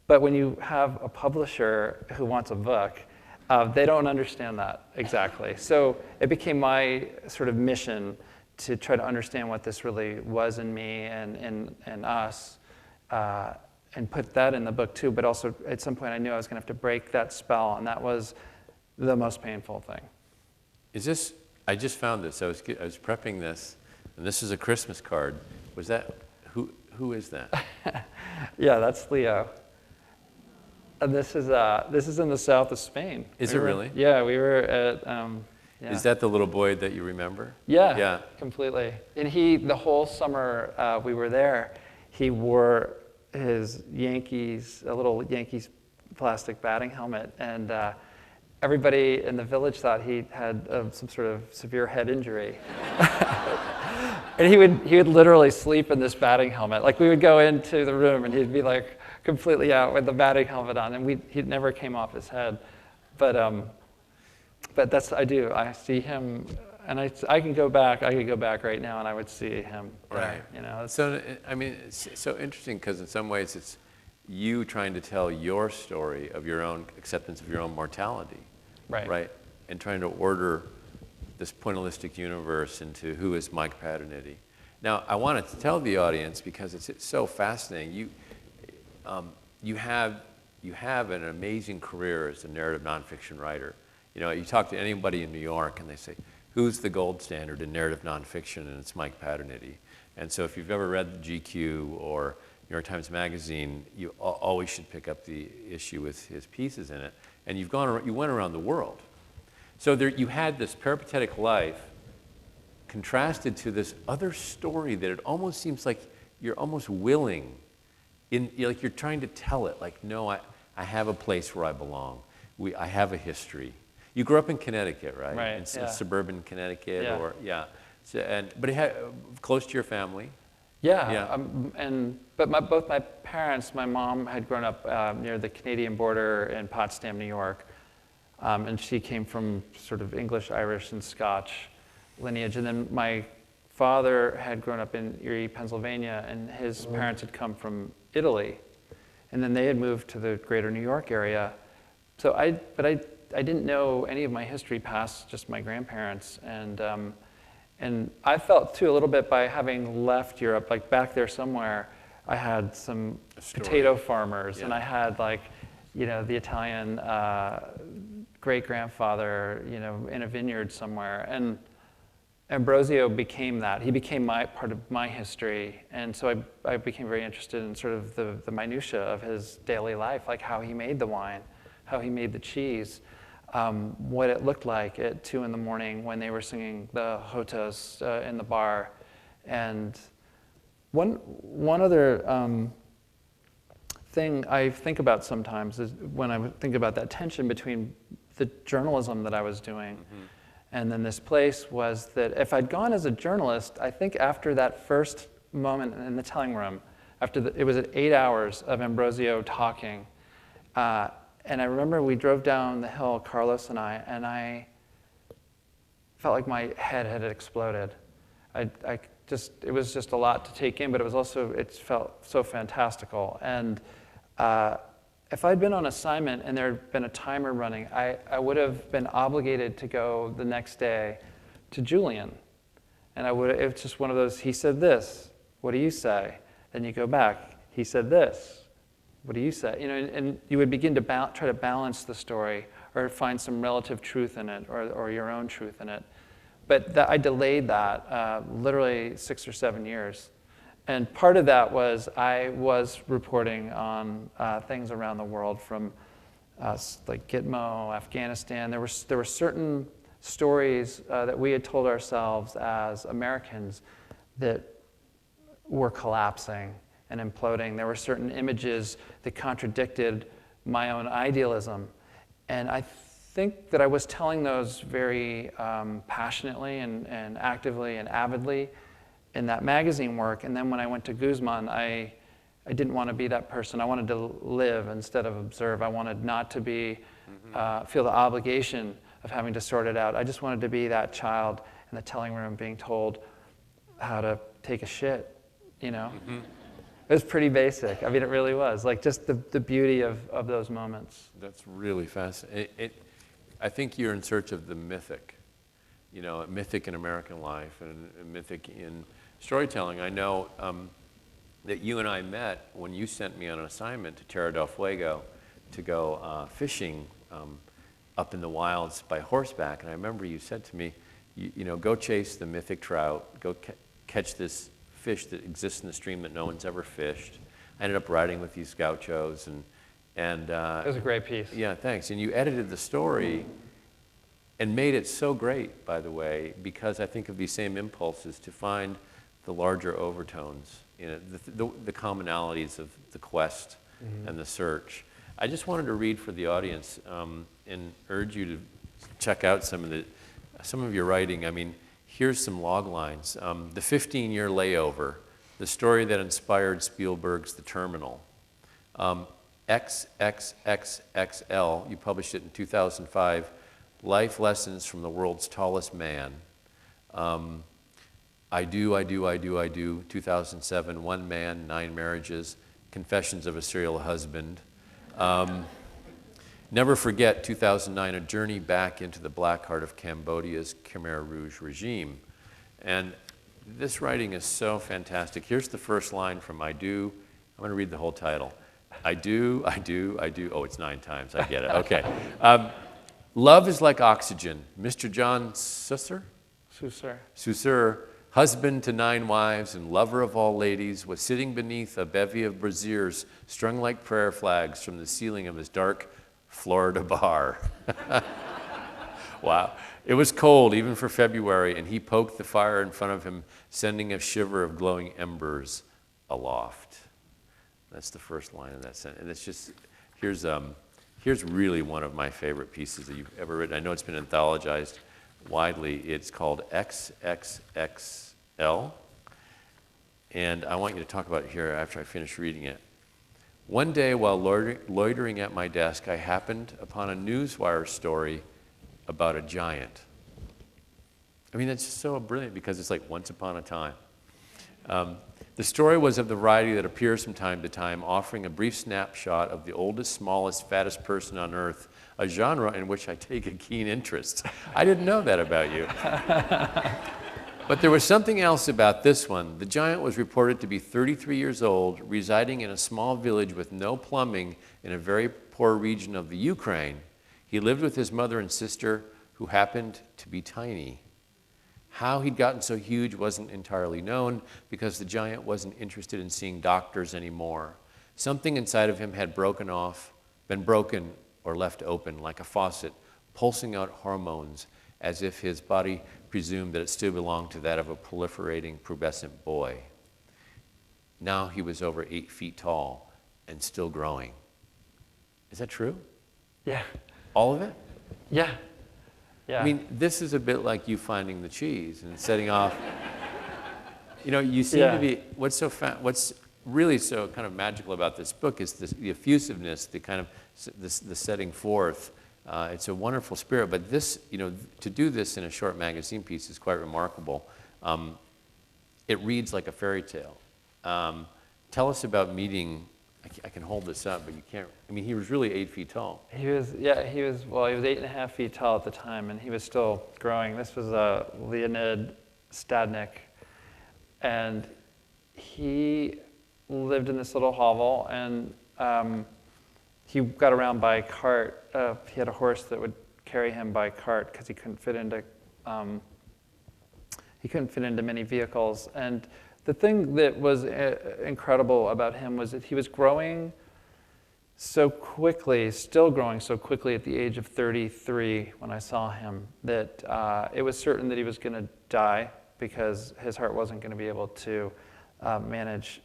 But when you have a publisher who wants a book, they don't understand that exactly. So it became my sort of mission to try to understand what this really was in me and us, and put that in the book too. But also at some point I knew I was going to have to break that spell, and that was the most painful thing. I just found this. I was prepping this, and this is a Christmas card. Was that, who is that? Yeah, that's Leo. And this is in the south of Spain. Is it really? Yeah, we were at. Yeah. Is that the little boy that you remember? Yeah, yeah, completely. And the whole summer we were there, he wore his a little Yankees plastic batting helmet, and everybody in the village thought he had some sort of severe head injury. And he would literally sleep in this batting helmet. Like, we would go into the room and he'd be like completely out with the batting helmet on, and he never came off his head. But I see him, and I could go back right now and I would see him. Right. You know. So I mean, it's so interesting, because in some ways it's you trying to tell your story of your own acceptance of your own mortality. Right. Right. And trying to order this pointillistic universe into who is Mike Paterniti. Now, I wanted to tell the audience, because it's so fascinating. You have an amazing career as a narrative nonfiction writer. You know, you talk to anybody in New York and they say, who's the gold standard in narrative nonfiction? And it's Mike Paterniti. And so if you've ever read the GQ or New York Times Magazine, you always should pick up the issue with his pieces in it. And you went around the world. So you had this peripatetic life contrasted to this other story that it almost seems like you're almost willing, like you're trying to tell it, like, no, I have a place where I belong. I have a history. You grew up in Connecticut, right? Right, In yeah. suburban Connecticut, Yeah. or yeah. So, but it had close to your family. Yeah, Yeah. But both my parents, my mom had grown up near the Canadian border in Potsdam, New York, and she came from sort of English, Irish, and Scotch lineage. And then my father had grown up in Erie, Pennsylvania, and his parents had come from Italy, and then they had moved to the greater New York area. So I didn't know any of my history past just my grandparents, and I felt too a little bit by having left Europe, like back there somewhere, I had some potato farmers, Yeah. and I had the Italian great-grandfather, in a vineyard somewhere, and Ambrosio became that. He became part of my history, and so I became very interested in sort of the minutia of his daily life, like how he made the wine, how he made the cheese, what it looked like at 2 a.m. when they were singing the jotas in the bar. And one other thing I think about sometimes is when I think about that tension between the journalism that I was doing and then this place, was that if I'd gone as a journalist, I think after that first moment in the telling room, it was 8 hours of Ambrosio talking, and I remember we drove down the hill, Carlos and I felt like my head had exploded. It was just a lot to take in, but it felt so fantastical. And if I'd been on assignment and there had been a timer running, I would have been obligated to go the next day to Julian. And it's just one of those, he said this, what do you say? Then you go back, he said this, what do you say? And you would begin to try to balance the story or find some relative truth in it or your own truth in it. But I delayed that literally 6 or 7 years. And part of that was I was reporting on things around the world from like Gitmo, Afghanistan. There were certain stories that we had told ourselves as Americans that were collapsing and imploding. There were certain images that contradicted my own idealism. And I think that I was telling those very passionately and actively and avidly in that magazine work. And then when I went to Guzman, I didn't want to be that person. I wanted to live instead of observe. I wanted not to be feel the obligation of having to sort it out. I just wanted to be that child in the telling room being told how to take a shit, you know? Mm-hmm. It was pretty basic. I mean, it really was. Like, just the beauty of those moments. That's really fascinating. I think you're in search of the mythic, you know, a mythic in American life and a mythic in storytelling. I know that you and I met when you sent me on an assignment to Terra del Fuego to go fishing up in the wilds by horseback. And I remember you said to me, you know, go chase the mythic trout, go catch this fish that exists in the stream that no one's ever fished. I ended up riding with these gauchos and it was a great piece. Yeah, thanks. And you edited the story and made it so great, by the way, because I think of these same impulses to find the larger overtones, you know, the commonalities of the quest and the search. I just wanted to read for the audience and urge you to check out some of your writing. I mean, here's some log lines. The 15-year layover, the story that inspired Spielberg's The Terminal. XXXXL, you published it in 2005, Life Lessons from the World's Tallest Man. I Do, 2007, One Man, 9 Marriages, Confessions of a Serial Husband. Never Forget, 2009, A Journey Back into the Black Heart of Cambodia's Khmer Rouge regime. And this writing is so fantastic. Here's the first line from I Do. I'm going to read the whole title. I do. Oh, it's 9 times. I get it. Okay. Love is like oxygen. Mr. John Saussure, husband to 9 wives and lover of all ladies, was sitting beneath a bevy of braziers strung like prayer flags from the ceiling of his dark Florida bar. Wow. It was cold, even for February, and he poked the fire in front of him, sending a shiver of glowing embers aloft. That's the first line of that sentence. And it's just, here's really one of my favorite pieces that you've ever written. I know it's been anthologized widely. It's called XXXL. And I want you to talk about it here after I finish reading it. One day while loitering at my desk, I happened upon a newswire story about a giant. I mean, that's just so brilliant because it's like once upon a time. The story was of the variety that appears from time to time, offering a brief snapshot of the oldest, smallest, fattest person on earth, a genre in which I take a keen interest. I didn't know that about you. But there was something else about this one. The giant was reported to be 33 years old, residing in a small village with no plumbing in a very poor region of the Ukraine. He lived with his mother and sister, who happened to be tiny. How he'd gotten so huge wasn't entirely known because the giant wasn't interested in seeing doctors anymore. Something inside of him had been broken or left open like a faucet, pulsing out hormones as if his body presumed that it still belonged to that of a proliferating pubescent boy. Now he was over 8 feet tall and still growing. Is that true? Yeah. All of it? Yeah. Yeah. I mean, this is a bit like you finding the cheese and setting off. You know, you seem to be, what's really so kind of magical about this book is the effusiveness, the kind of the setting forth. It's a wonderful spirit, but this, you know, to do this in a short magazine piece is quite remarkable. It reads like a fairy tale. Tell us about meeting. I can hold this up, but you can't. I mean, he was really 8 feet tall. He was 8.5 feet tall at the time, and he was still growing. This was Leonid Stadnik, and he lived in this little hovel, and he got around by cart. He had a horse that would carry him by cart because he couldn't fit into many vehicles. And the thing that was incredible about him was that he was growing so quickly, still growing so quickly at the age of 33 when I saw him, that it was certain that he was going to die because his heart wasn't going to be able to manage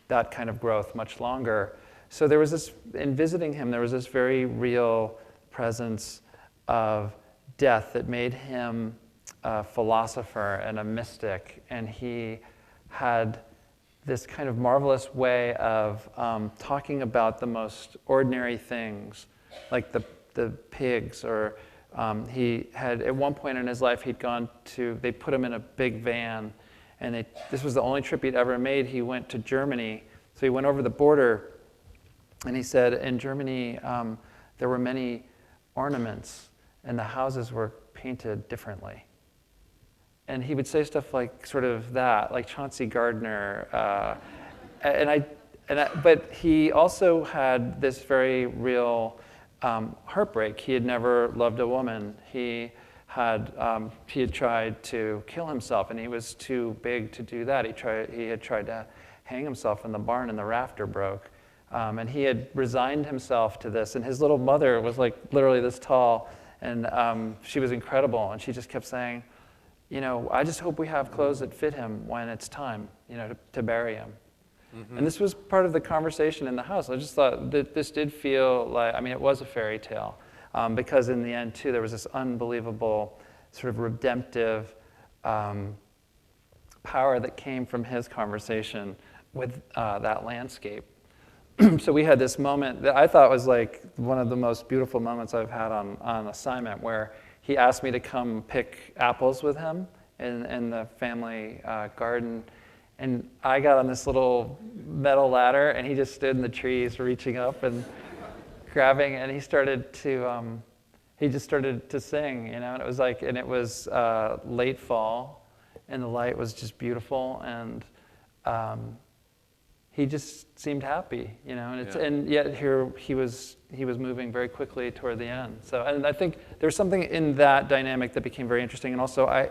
that kind of growth much longer. So there was this, in visiting him, there was this very real presence of death that made him a philosopher and a mystic, and he had this kind of marvelous way of talking about the most ordinary things, like the pigs, or he had, at one point in his life, they put him in a big van, and this was the only trip he'd ever made. He went to Germany, so he went over the border, and he said in Germany there were many ornaments, and the houses were painted differently. And he would say stuff like sort of that, like Chauncey Gardner, but he also had this very real heartbreak. He had never loved a woman. He had tried to kill himself, and he was too big to do that. He had tried to hang himself in the barn, and the rafter broke. And he had resigned himself to this. And his little mother was like literally this tall, and she was incredible. And she just kept saying, I just hope we have clothes that fit him when it's time, to bury him. Mm-hmm. And this was part of the conversation in the house. I just thought that this did feel like, it was a fairy tale, because in the end, too, there was this unbelievable sort of redemptive power that came from his conversation with that landscape. So we had this moment that I thought was like one of the most beautiful moments I've had on assignment, where he asked me to come pick apples with him in the family garden. And I got on this little metal ladder, and he just stood in the trees reaching up and grabbing, and he just started to sing, and it was late fall, and the light was just beautiful, and he just seemed happy, and yet here he was moving very quickly toward the end. So, and I think there's something in that dynamic that became very interesting. And also, I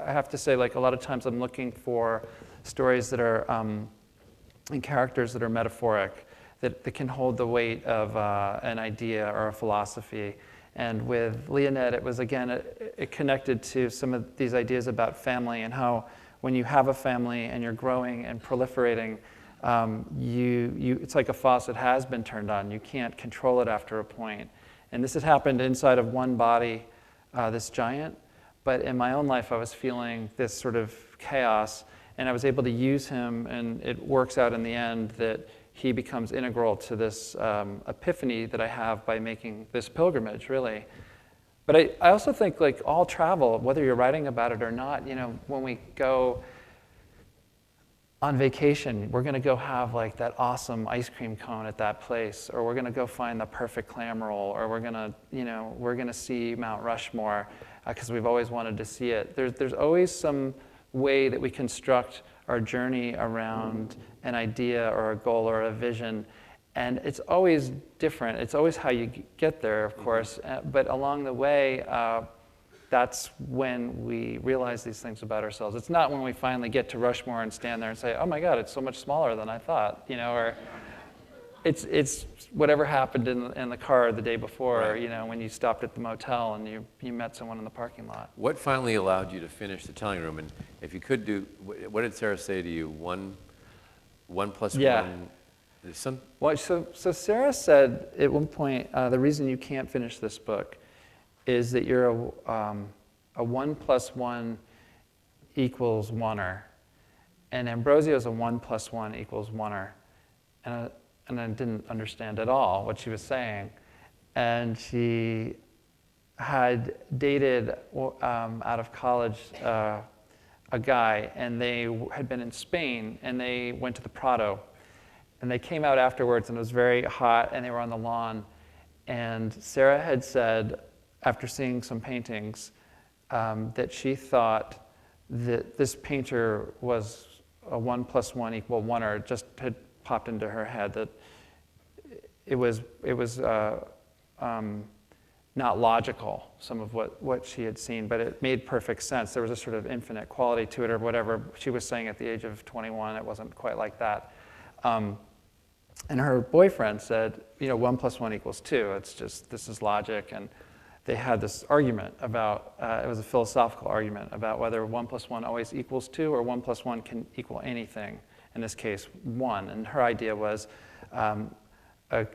have to say, like, a lot of times I'm looking for stories that are and characters that are metaphoric, that can hold the weight of an idea or a philosophy. And with Leonid, it was, again, it connected to some of these ideas about family, and how when you have a family and you're growing and proliferating, it's like a faucet has been turned on. You can't control it after a point. And this had happened inside of one body, this giant. But in my own life, I was feeling this sort of chaos, and I was able to use him, and it works out in the end that he becomes integral to this epiphany that I have by making this pilgrimage, really. But I also think, like, all travel, whether you're writing about it or not, when we go on vacation, we're going to go have like that awesome ice cream cone at that place, or we're going to go find the perfect clam roll, or we're going to see Mount Rushmore because we've always wanted to see it. There's always some way that we construct our journey around an idea or a goal or a vision, and it's always different. It's always how you get there, of course, but along the way, that's when we realize these things about ourselves. It's not when we finally get to Rushmore and stand there and say, oh my God, it's so much smaller than I thought, or it's whatever happened in the car the day before, right. When you stopped at the motel and you met someone in the parking lot. What finally allowed you to finish the telling room? And if you could do, what did Sarah say to you? One plus one? Well, so Sarah said at one point, the reason you can't finish this book is that you're a 1 + 1 = 1er, and Ambrosio is a 1 + 1 = 1er, and I didn't understand at all what she was saying. And she had dated out of college a guy, and they had been in Spain, and they went to the Prado, and they came out afterwards, and it was very hot, and they were on the lawn, and Sarah had said, after seeing some paintings, that she thought that this painter was a 1 + 1 = 1er. It just had popped into her head that it was not not logical, some of what she had seen, but it made perfect sense. There was a sort of infinite quality to it, or whatever she was saying at the age of 21. It wasn't quite like that. And her boyfriend said, 1 + 1 = 2. It's just, this is logic. And they had this argument about, it was a philosophical argument about whether 1 + 1 always equals 2 or 1 + 1 can equal anything, in this case, 1. And her idea was, a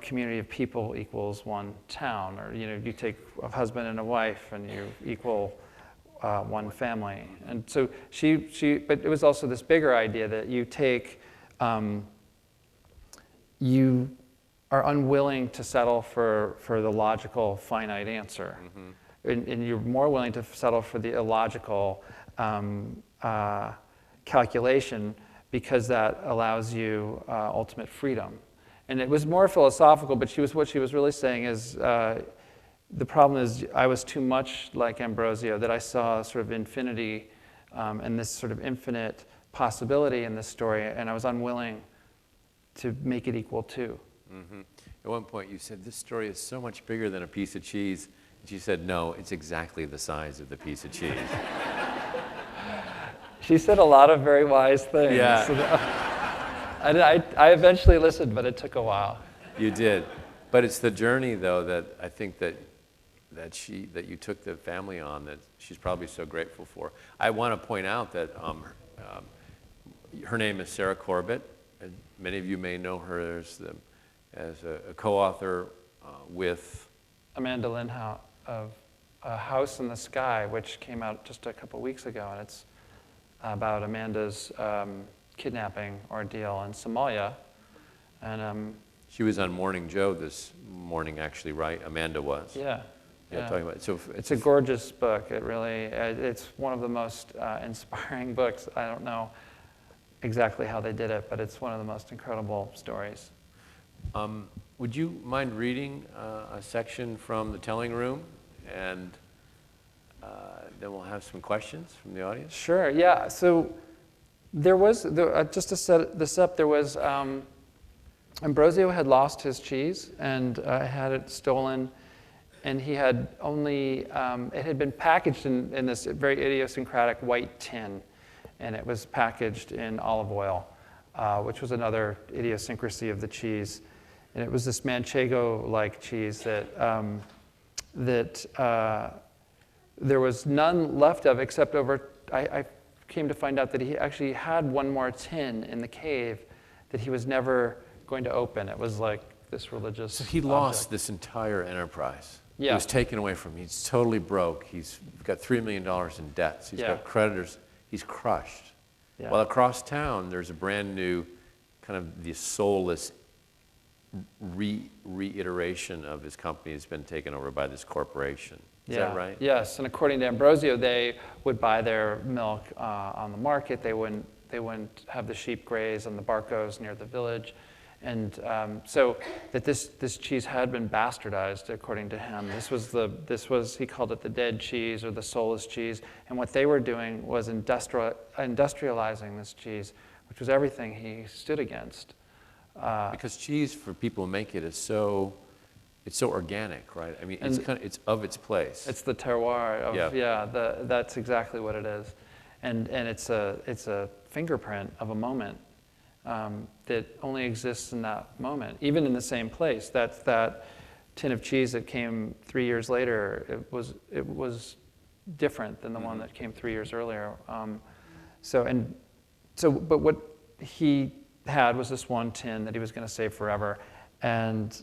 community of people equals one town, or you take a husband and a wife and you equal one family. And so but it was also this bigger idea that you take, you are unwilling to settle for the logical finite answer. And you're more willing to settle for the illogical calculation, because that allows you ultimate freedom. And it was more philosophical, but what she was really saying is, the problem is I was too much like Ambrosio, that I saw sort of infinity and this sort of infinite possibility in this story, and I was unwilling to make it equal 2. At one point you said, this story is so much bigger than a piece of cheese. And she said, no, it's exactly the size of the piece of cheese. She said a lot of very wise things. Yeah. So I eventually listened, but it took a while. You did. But it's the journey, though, that I think that you took the family on, that she's probably so grateful for. I want to point out that her name is Sarah Corbett. And many of you may know her as a co-author with Amanda Linhout of A House in the Sky, which came out just a couple weeks ago, and it's about Amanda's kidnapping ordeal in Somalia. And she was on Morning Joe this morning, actually, right? Amanda was. Yeah. Talking about it. So it's a gorgeous book. It really, it's one of the most inspiring books. I don't know exactly how they did it, but it's one of the most incredible stories. Would you mind reading a section from the telling room, and then we'll have some questions from the audience? Sure, yeah. So there was, just to set this up, there was, Ambrosio had lost his cheese and had it stolen, and he had only, it had been packaged in this very idiosyncratic white tin, and it was packaged in olive oil, which was another idiosyncrasy of the cheese. And it was this manchego-like cheese that there was none left of, except I came to find out that he actually had one more tin in the cave that he was never going to open. It was like this religious So he lost this entire enterprise. Yeah. It was taken away from him. He's totally broke. He's got $3 million in debts. He's got creditors. He's crushed. Yeah. While across town, there's a brand new kind of the soulless reiteration of his company has been taken over by this corporation. Is that right? Yes, and according to Ambrosio, they would buy their milk on the market. They wouldn't have the sheep graze on the barcos near the village. And so that this cheese had been bastardized, according to him. This was he called it the dead cheese or the soulless cheese. And what they were doing was industrializing this cheese, which was everything he stood against. Because cheese, for people who make it, it's so organic, right? I mean, it's of its place. It's the terroir of that's exactly what it is, and it's a fingerprint of a moment that only exists in that moment, even in the same place. That tin of cheese that came 3 years later. It was different than the one that came 3 years earlier. But what he had was this one tin that he was going to save forever. And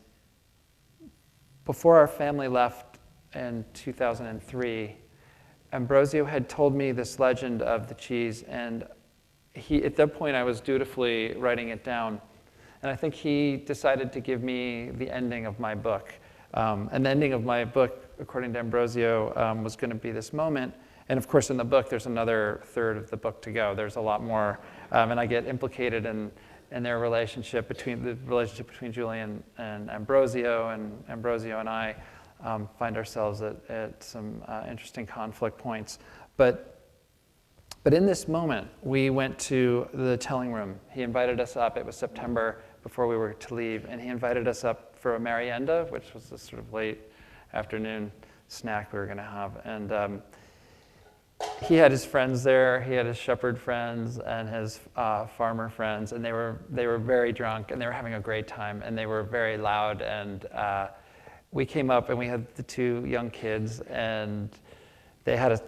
before our family left in 2003, Ambrosio had told me this legend of the cheese, and at that point I was dutifully writing it down. And I think he decided to give me the ending of my book. And the ending of my book, according to Ambrosio, was going to be this moment. And of course, in the book, there's another third of the book to go. There's a lot more, and I get implicated in their relationship between Julie and Ambrosio and I find ourselves at some interesting conflict points. But in this moment, we went to the telling room. He invited us up. It was September before we were to leave, and he invited us up for a merienda, which was this sort of late afternoon snack we were going to have. And he had his friends there. He had his shepherd friends and his farmer friends, and they were very drunk, and they were having a great time, and they were very loud. And we came up, and we had the two young kids, and they had a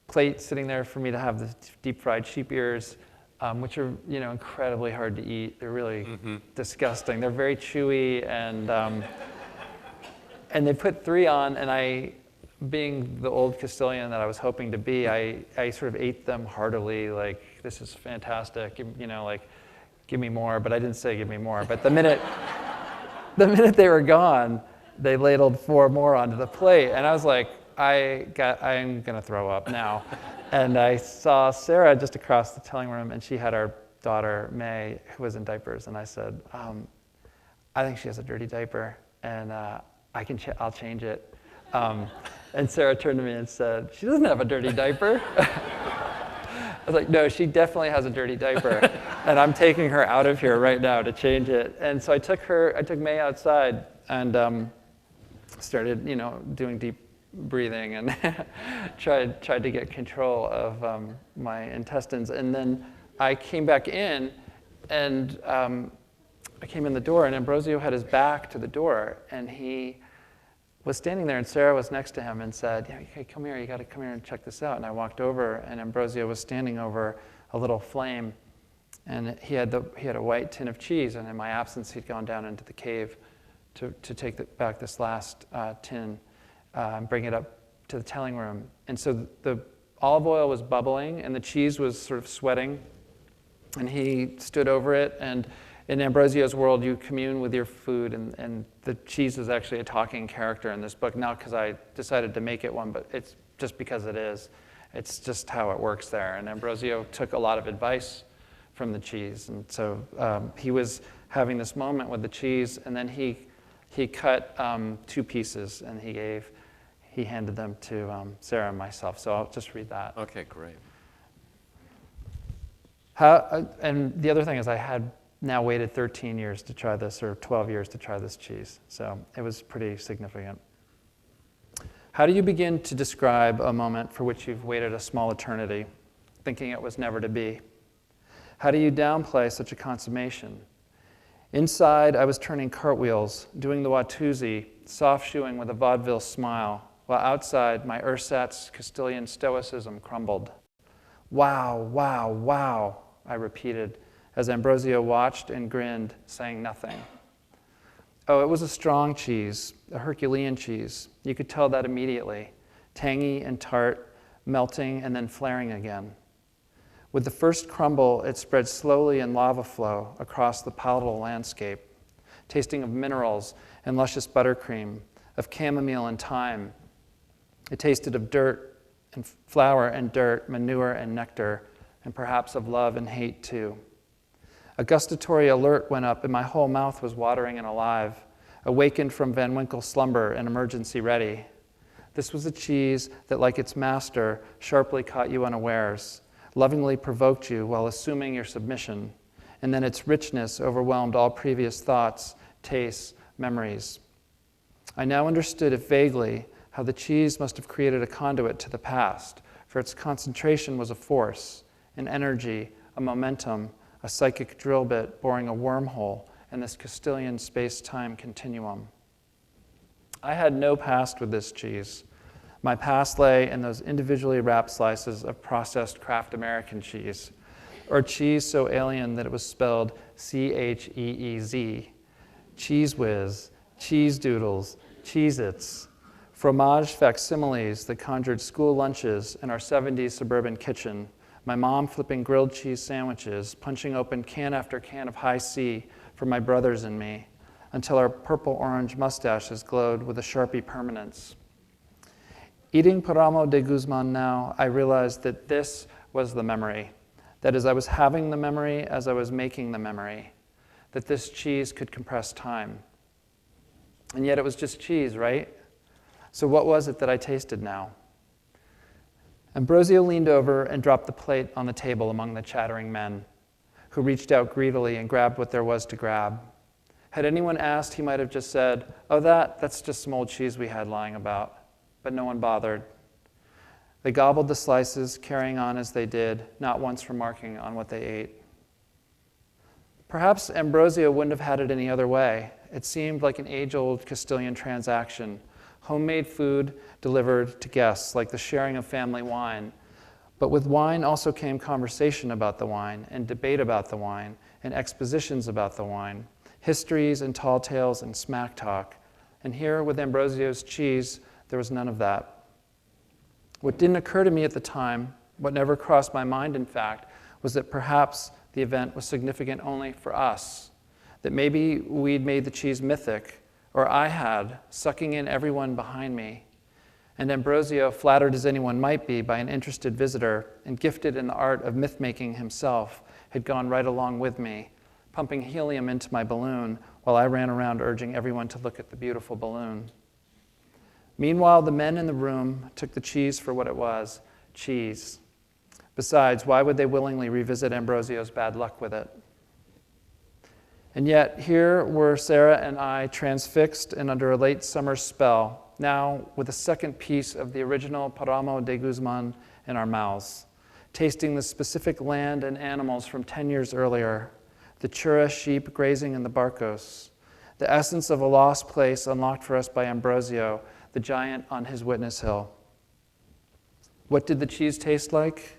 plate sitting there for me to have the deep-fried sheep ears, which are incredibly hard to eat. They're really disgusting. They're very chewy, and they put 3 on, and I, being the old Castilian that I was hoping to be, I sort of ate them heartily, like, this is fantastic, give me more. But I didn't say give me more. But the minute they were gone, they ladled 4 more onto the plate, and I was like, I'm gonna throw up now. And I saw Sarah just across the telling room, and she had our daughter May, who was in diapers, and I said, I think she has a dirty diaper, and I'll change it. And Sarah turned to me and said, she doesn't have a dirty diaper. I was like, no, she definitely has a dirty diaper, and I'm taking her out of here right now to change it. And so I took May outside and started, doing deep breathing and tried to get control of my intestines. And then I came back in, and I came in the door, and Ambrosio had his back to the door, and he was standing there, and Sarah was next to him and said, hey, come here, you got to come here and check this out. And I walked over, and Ambrosio was standing over a little flame, and he had a white tin of cheese, and in my absence, he'd gone down into the cave to take back this last tin and bring it up to the telling room. And so the olive oil was bubbling, and the cheese was sort of sweating, and he stood over it, and in Ambrosio's world, you commune with your food, and the cheese is actually a talking character in this book, not because I decided to make it one, but it's just because it is. It's just how it works there. And Ambrosio took a lot of advice from the cheese, and so he was having this moment with the cheese, and then he cut 2 pieces, and he handed them to Sarah and myself. So I'll just read that. Okay, great. And the other thing is I had now waited 13 years to try this, or 12 years to try this cheese. So it was pretty significant. How do you begin to describe a moment for which you've waited a small eternity, thinking it was never to be? How do you downplay such a consummation? Inside, I was turning cartwheels, doing the Watusi, soft-shoeing with a vaudeville smile, while outside, my ersatz Castilian stoicism crumbled. Wow, wow, wow, I repeated, as Ambrosio watched and grinned, saying nothing. Oh, it was a strong cheese, a Herculean cheese. You could tell that immediately, tangy and tart, melting and then flaring again. With the first crumble, it spread slowly in lava flow across the palatable landscape, tasting of minerals and luscious buttercream, of chamomile and thyme. It tasted of dirt and flour and dirt, manure and nectar, and perhaps of love and hate too. A gustatory alert went up, and my whole mouth was watering and alive, awakened from Van Winkle's slumber and emergency ready. This was a cheese that, like its master, sharply caught you unawares, lovingly provoked you while assuming your submission, and then its richness overwhelmed all previous thoughts, tastes, memories. I now understood, if vaguely, how the cheese must have created a conduit to the past, for its concentration was a force, an energy, a momentum, a psychic drill bit boring a wormhole in this Castilian space-time continuum. I had no past with this cheese. My past lay in those individually wrapped slices of processed Kraft American cheese, or cheese so alien that it was spelled C-H-E-E-Z, Cheese Whiz, Cheese Doodles, Cheez-Its, fromage facsimiles that conjured school lunches in our 70s suburban kitchen, my mom flipping grilled cheese sandwiches, punching open can after can of high C for my brothers and me, until our purple-orange mustaches glowed with a Sharpie permanence. Eating Paramo de Guzman now, I realized that this was the memory, that as I was having the memory, as I was making the memory, that this cheese could compress time. And yet it was just cheese, right? So what was it that I tasted now? Ambrosio leaned over and dropped the plate on the table among the chattering men, who reached out greedily and grabbed what there was to grab. Had anyone asked, he might have just said, "Oh, that's just some old cheese we had lying about." But no one bothered. They gobbled the slices, carrying on as they did, not once remarking on what they ate. Perhaps Ambrosio wouldn't have had it any other way. It seemed like an age-old Castilian transaction, homemade food delivered to guests, like the sharing of family wine. But with wine also came conversation about the wine, and debate about the wine, and expositions about the wine, histories and tall tales and smack talk. And here, with Ambrosio's cheese, there was none of that. What didn't occur to me at the time, what never crossed my mind, in fact, was that perhaps the event was significant only for us, that maybe we'd made the cheese mythic, or I had, sucking in everyone behind me. And Ambrosio, flattered as anyone might be by an interested visitor and gifted in the art of myth-making himself, had gone right along with me, pumping helium into my balloon while I ran around urging everyone to look at the beautiful balloon. Meanwhile, the men in the room took the cheese for what it was, cheese. Besides, why would they willingly revisit Ambrosio's bad luck with it? And yet, here were Sarah and I transfixed and under a late summer spell, now with a second piece of the original Paramo de Guzman in our mouths, tasting the specific land and animals from 10 years earlier, the chura sheep grazing in the barcos, the essence of a lost place unlocked for us by Ambrosio, the giant on his witness hill. What did the cheese taste like?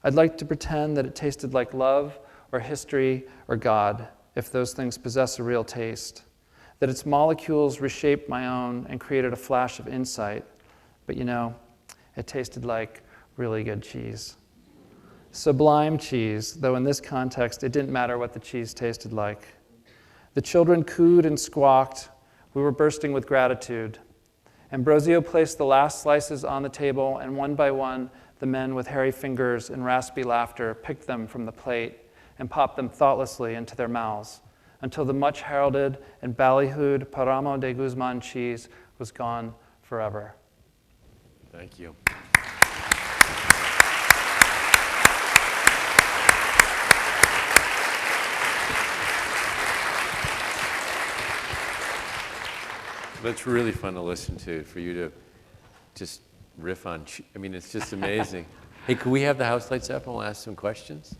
I'd like to pretend that it tasted like love or history or God, if those things possess a real taste, that its molecules reshaped my own and created a flash of insight. But it tasted like really good cheese. Sublime cheese, though in this context it didn't matter what the cheese tasted like. The children cooed and squawked. We were bursting with gratitude. Ambrosio placed the last slices on the table, and one by one, the men with hairy fingers and raspy laughter picked them from the plate and popped them thoughtlessly into their mouths until the much heralded and ballyhooed Paramo de Guzman cheese was gone forever. Thank you. That's really fun to listen to, for you to just riff on. I mean, it's just amazing. Hey, could we have the house lights up and we'll ask some questions?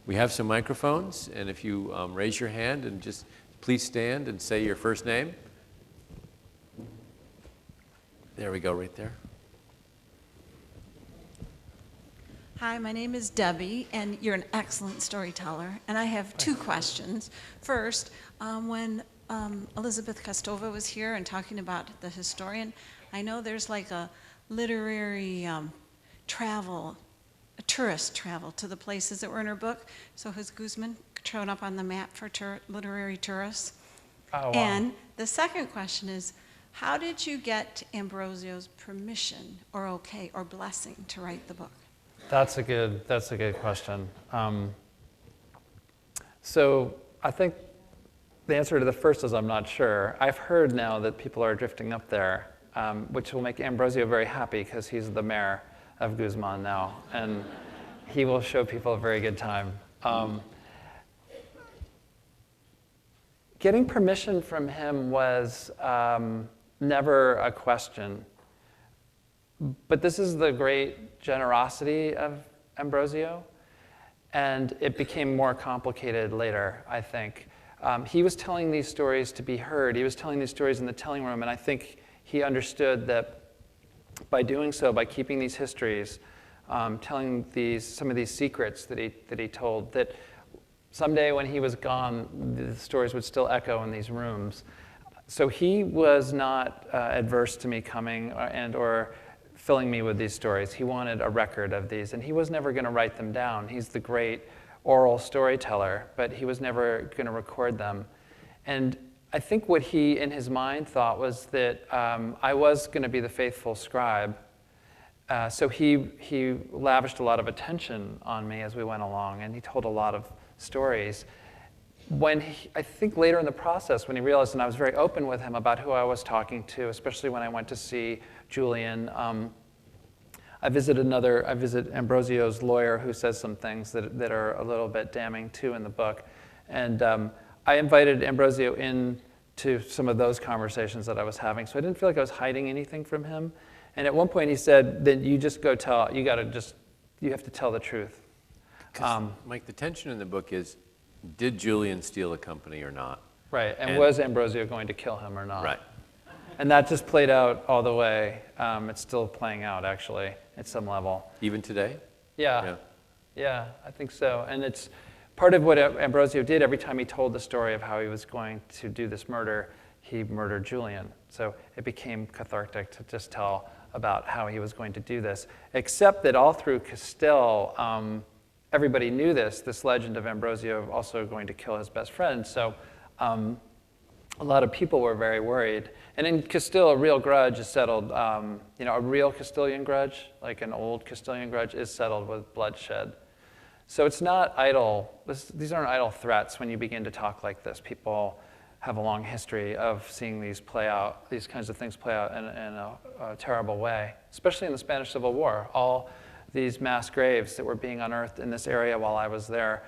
We have some microphones, and if you raise your hand and just please stand and say your first name. There we go, right there. Hi, my name is Debbie, and you're an excellent storyteller. And I have two questions. First, when Elizabeth Kostova was here and talking about the historian, I know there's like a literary travel, a tourist travel to the places that were in her book. So has Guzman shown up on the map for literary tourists? Oh, wow. And the second question is, how did you get Ambrosio's permission or okay or blessing to write the book? That's a good question. So I think the answer to the first is I'm not sure. I've heard now that people are drifting up there, which will make Ambrosio very happy because he's the mayor of Guzman now, and he will show people a very good time. Getting permission from him was never a question. But this is the great generosity of Ambrosio, and it became more complicated later, I think. He was telling these stories to be heard. He was telling these stories in the telling room, and I think he understood that by doing so, by keeping these histories, telling some of these secrets that he told, that someday when he was gone, the stories would still echo in these rooms. So he was not adverse to me coming or filling me with these stories. He wanted a record of these, and he was never going to write them down. He's the great oral storyteller, but he was never going to record them. And I think what he, in his mind, thought was that I was going to be the faithful scribe. So he lavished a lot of attention on me as we went along, and he told a lot of stories. I think later in the process, when he realized, and I was very open with him about who I was talking to, especially when I went to see Julian, I visit Ambrosio's lawyer, who says some things that are a little bit damning too in the book. And I invited Ambrosio in to some of those conversations that I was having, so I didn't feel like I was hiding anything from him. And at one point he said, then you just go tell, you have to tell the truth. Mike, the tension in the book is, did Julian steal a company or not? Right, and was Ambrosio going to kill him or not? Right. And that just played out all the way. It's still playing out, actually, at some level. Even today? Yeah, I think so. And it's part of what Ambrosio did every time he told the story of how he was going to do this murder, he murdered Julian. So it became cathartic to just tell about how he was going to do this, except that all through Castile, everybody knew this legend of Ambrosio also going to kill his best friend. So a lot of people were very worried. And in Castile, a real grudge is settled. A real Castilian grudge, like an old Castilian grudge, is settled with bloodshed. So it's not idle. These aren't idle threats when you begin to talk like this. People have a long history of seeing these kinds of things play out in a terrible way, especially in the Spanish Civil War. All these mass graves that were being unearthed in this area while I was there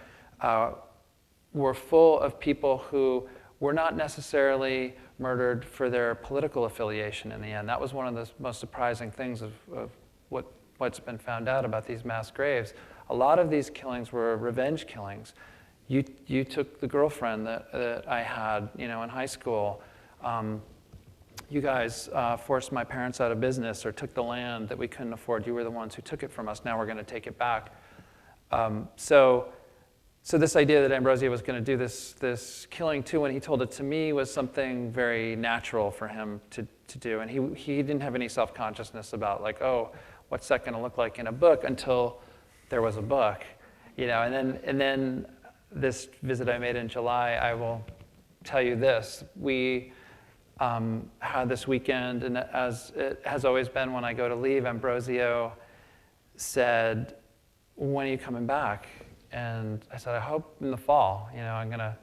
were full of people who were not necessarily murdered for their political affiliation in the end. That was one of the most surprising things of what's been found out about these mass graves. A lot of these killings were revenge killings. You took the girlfriend that I had, in high school. You guys forced my parents out of business or took the land that we couldn't afford. You were the ones who took it from us. Now we're going to take it back. So this idea that Ambrosio was going to do this killing too, when he told it to me, was something very natural for him to do. And he didn't have any self-consciousness about like, oh, what's that going to look like in a book, until there was a book. And then this visit I made in July, I will tell you this. We had this weekend, and as it has always been when I go to leave, Ambrosio said, when are you coming back? And I said, I hope in the fall. I'm going to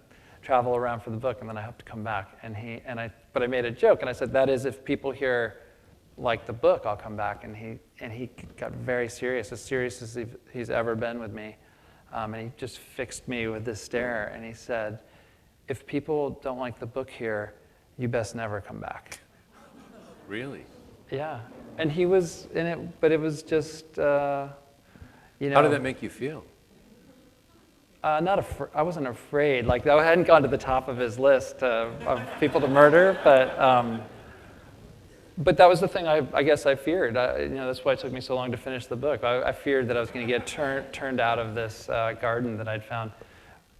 travel around for the book, and then I hope to come back. But I made a joke, and I said, that is, if people here like the book, I'll come back. And he got very serious as he's ever been with me. And he just fixed me with this stare, and he said, if people don't like the book here, you best never come back. Really? Yeah. And he was in it, but it was just, How did that make you feel? I wasn't afraid. Like, I hadn't gone to the top of his list of people to murder, but that was the thing I guess I feared. That's why it took me so long to finish the book. I feared that I was going to get turned out of this garden that I'd found.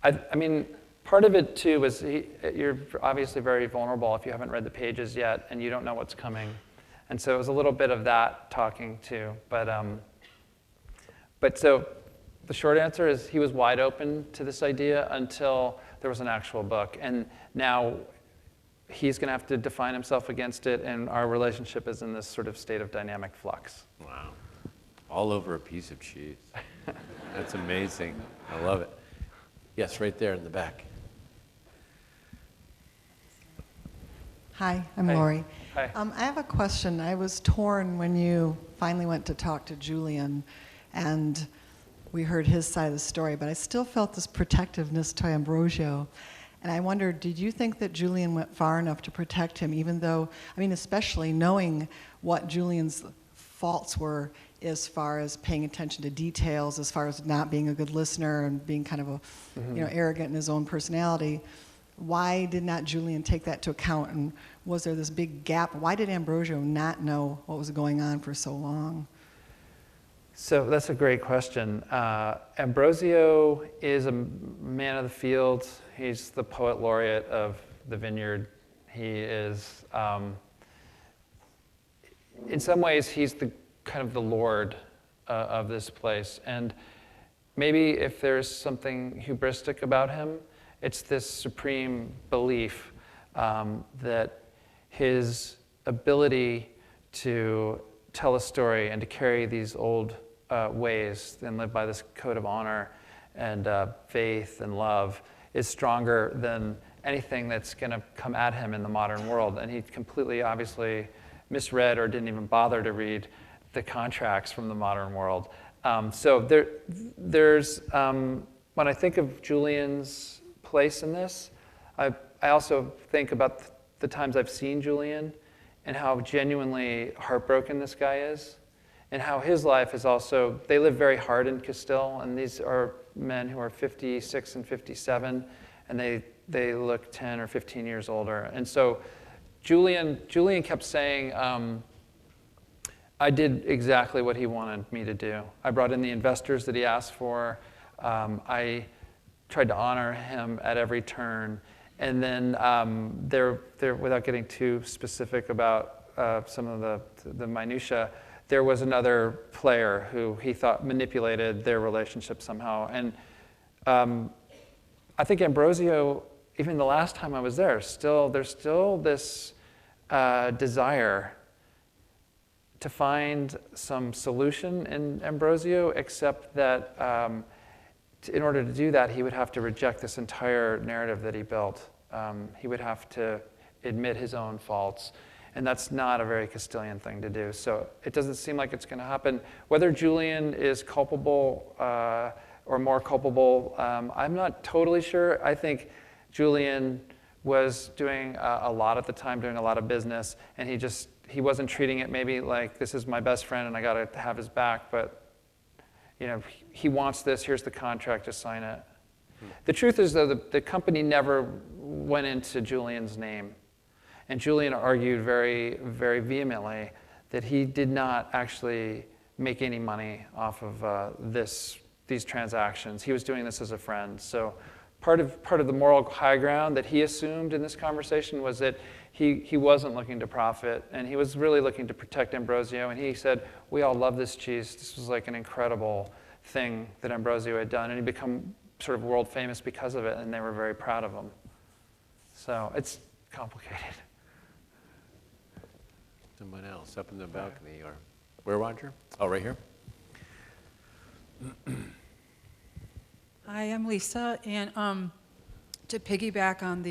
I mean, part of it too was you're obviously very vulnerable if you haven't read the pages yet and you don't know what's coming, and so it was a little bit of that talking too. But so the short answer is he was wide open to this idea until there was an actual book, and now he's going to have to define himself against it, and our relationship is in this sort of state of dynamic flux. Wow. All over a piece of cheese. That's amazing. I love it. Yes, right there in the back. Hi, I'm Hi. Lori. Hi. I have a question. I was torn when you finally went to talk to Julian, and we heard his side of the story, but I still felt this protectiveness to Ambrosio. And I wondered, did you think that Julian went far enough to protect him, even though, especially knowing what Julian's faults were as far as paying attention to details, as far as not being a good listener and being kind of arrogant in his own personality. Why did not Julian take that to account, and was there this big gap? Why did Ambrosio not know what was going on for so long? So that's a great question. Ambrosio is a man of the field. He's the poet laureate of the vineyard. He is, in some ways, he's the kind of the lord of this place. And maybe if there's something hubristic about him, it's this supreme belief that his ability to tell a story and to carry these old ways and live by this code of honor and faith and love is stronger than anything that's going to come at him in the modern world. And he completely, obviously, misread or didn't even bother to read the contracts from the modern world. So there's when I think of Julian's place in this. I also think about the times I've seen Julian and how genuinely heartbroken this guy is, and how his life is also, they live very hard in Castile, and these are men who are 56 and 57, and they look 10 or 15 years older. And so Julian kept saying, I did exactly what he wanted me to do. I brought in the investors that he asked for. I tried to honor him at every turn. And then there, without getting too specific about some of the minutia, there was another player who he thought manipulated their relationship somehow. And I think Ambrosio, even the last time I was there, there's still this desire to find some solution in Ambrosio, except that in order to do that, he would have to reject this entire narrative that he built. He would have to admit his own faults, and that's not a very Castilian thing to do. So it doesn't seem like it's going to happen. Whether Julian is culpable or more culpable, I'm not totally sure. I think Julian was doing a lot at the time, doing a lot of business, and he wasn't treating it maybe like, this is my best friend and I got to have his back, but he wants this, here's the contract, just sign it. The truth is, though, the company never went into Julian's name. And Julian argued very, very vehemently that he did not actually make any money off of these transactions. He was doing this as a friend. So part of the moral high ground that he assumed in this conversation was that he wasn't looking to profit, and he was really looking to protect Ambrosio. And he said, we all love this cheese. This was like an incredible thing that Ambrosio had done, and he'd become sort of world famous because of it, and they were very proud of him. So it's complicated. Someone else up in the balcony, or where, Roger? Oh, right here. Hi, I'm Lisa, and to piggyback on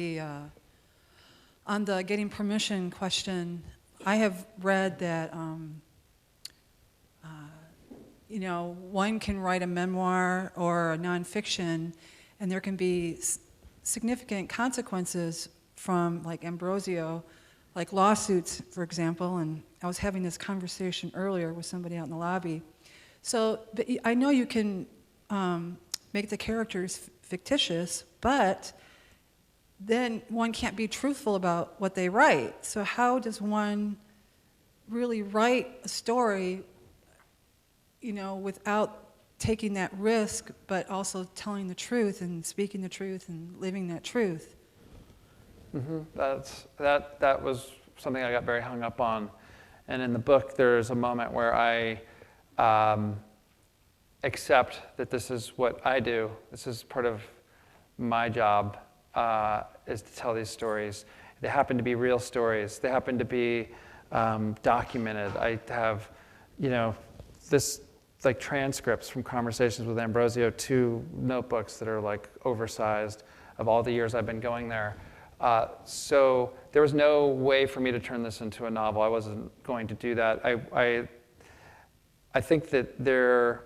the getting permission question, I have read that one can write a memoir or a nonfiction, and there can be significant consequences from, like Ambrosio, like lawsuits, for example. And I was having this conversation earlier with somebody out in the lobby. So I know you can make the characters fictitious, but then one can't be truthful about what they write. So how does one really write a story, without taking that risk, but also telling the truth and speaking the truth and living that truth? Mm-hmm. That was something I got very hung up on. And in the book, there's a moment where I accept that this is what I do. This is part of my job, is to tell these stories. They happen to be real stories. They happen to be documented. I have, this like transcripts from conversations with Ambrosio, 2 notebooks that are like oversized of all the years I've been going there. So there was no way for me to turn this into a novel. I wasn't going to do that. I think that there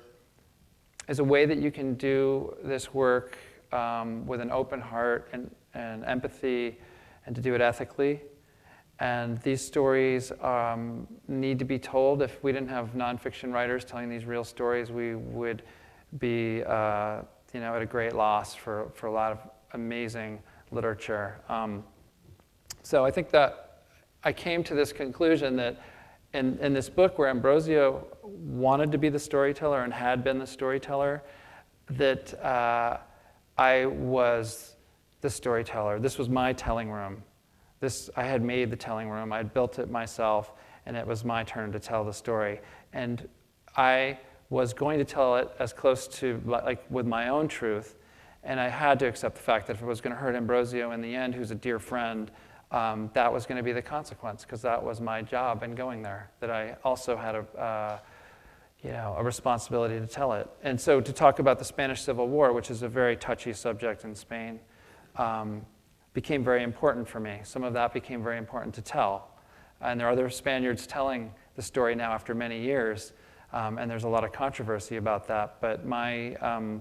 is a way that you can do this work with an open heart and empathy, and to do it ethically. And these stories need to be told. If we didn't have nonfiction writers telling these real stories, we would be at a great loss for a lot of amazing literature. So I think that I came to this conclusion that in this book, where Ambrosio wanted to be the storyteller and had been the storyteller, that I was the storyteller. This was my telling room. I had made the telling room. I had built it myself, and it was my turn to tell the story. And I was going to tell it as close to, like, with my own truth, and I had to accept the fact that if it was going to hurt Ambrosio in the end, who's a dear friend, that was going to be the consequence, because that was my job in going there, that I also had a responsibility to tell it. And so to talk about the Spanish Civil War, which is a very touchy subject in Spain, became very important for me. Some of that became very important to tell. And there are other Spaniards telling the story now after many years, and there's a lot of controversy about that. But my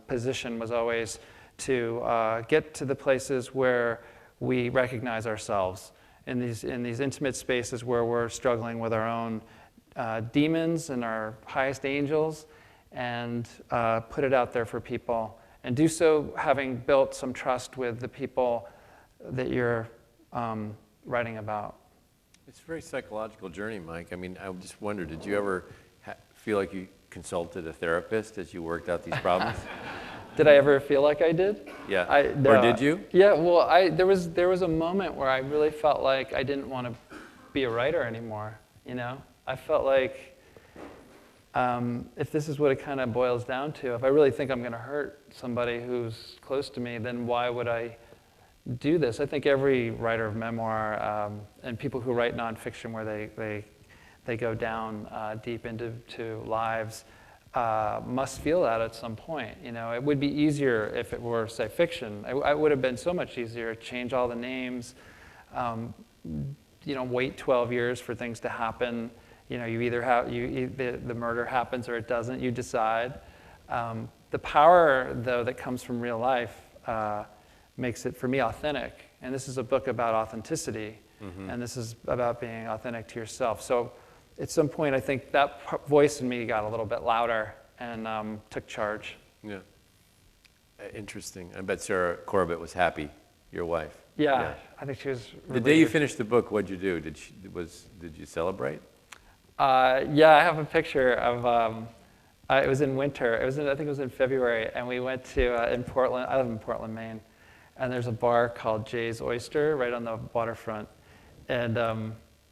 position was always to get to the places where we recognize ourselves in these intimate spaces where we're struggling with our own demons and our highest angels, and put it out there for people, and do so having built some trust with the people that you're writing about. It's a very psychological journey, Mike. I mean, I just wonder, did you ever feel like you consulted a therapist as you worked out these problems? Did I ever feel like I did? Yeah. No. Or did you? Yeah. Well, there was a moment where I really felt like I didn't want to be a writer anymore. You know, I felt like if this is what it kind of boils down to, if I really think I'm going to hurt somebody who's close to me, then why would I do this? I think every writer of memoir and people who write nonfiction where they go down deep into lives must feel that at some point. You know, it would be easier if it were, say, fiction. It would have been so much easier. Change all the names. You know, wait 12 years for things to happen. You know, you either have the murder happens or it doesn't. You decide. The power, though, that comes from real life makes it, for me, authentic. And this is a book about authenticity, and this is about being authentic to yourself. So at some point, I think that voice in me got a little bit louder and took charge. Yeah. Interesting. I bet Sarah Corbett was happy, your wife. Yeah. I think she was The day you finished the book, what'd you do? Did you celebrate? Yeah, I have a picture of, it was in winter. I think it was in February, and we went to, in Portland, I live in Portland, Maine, and there's a bar called Jay's Oyster right on the waterfront. And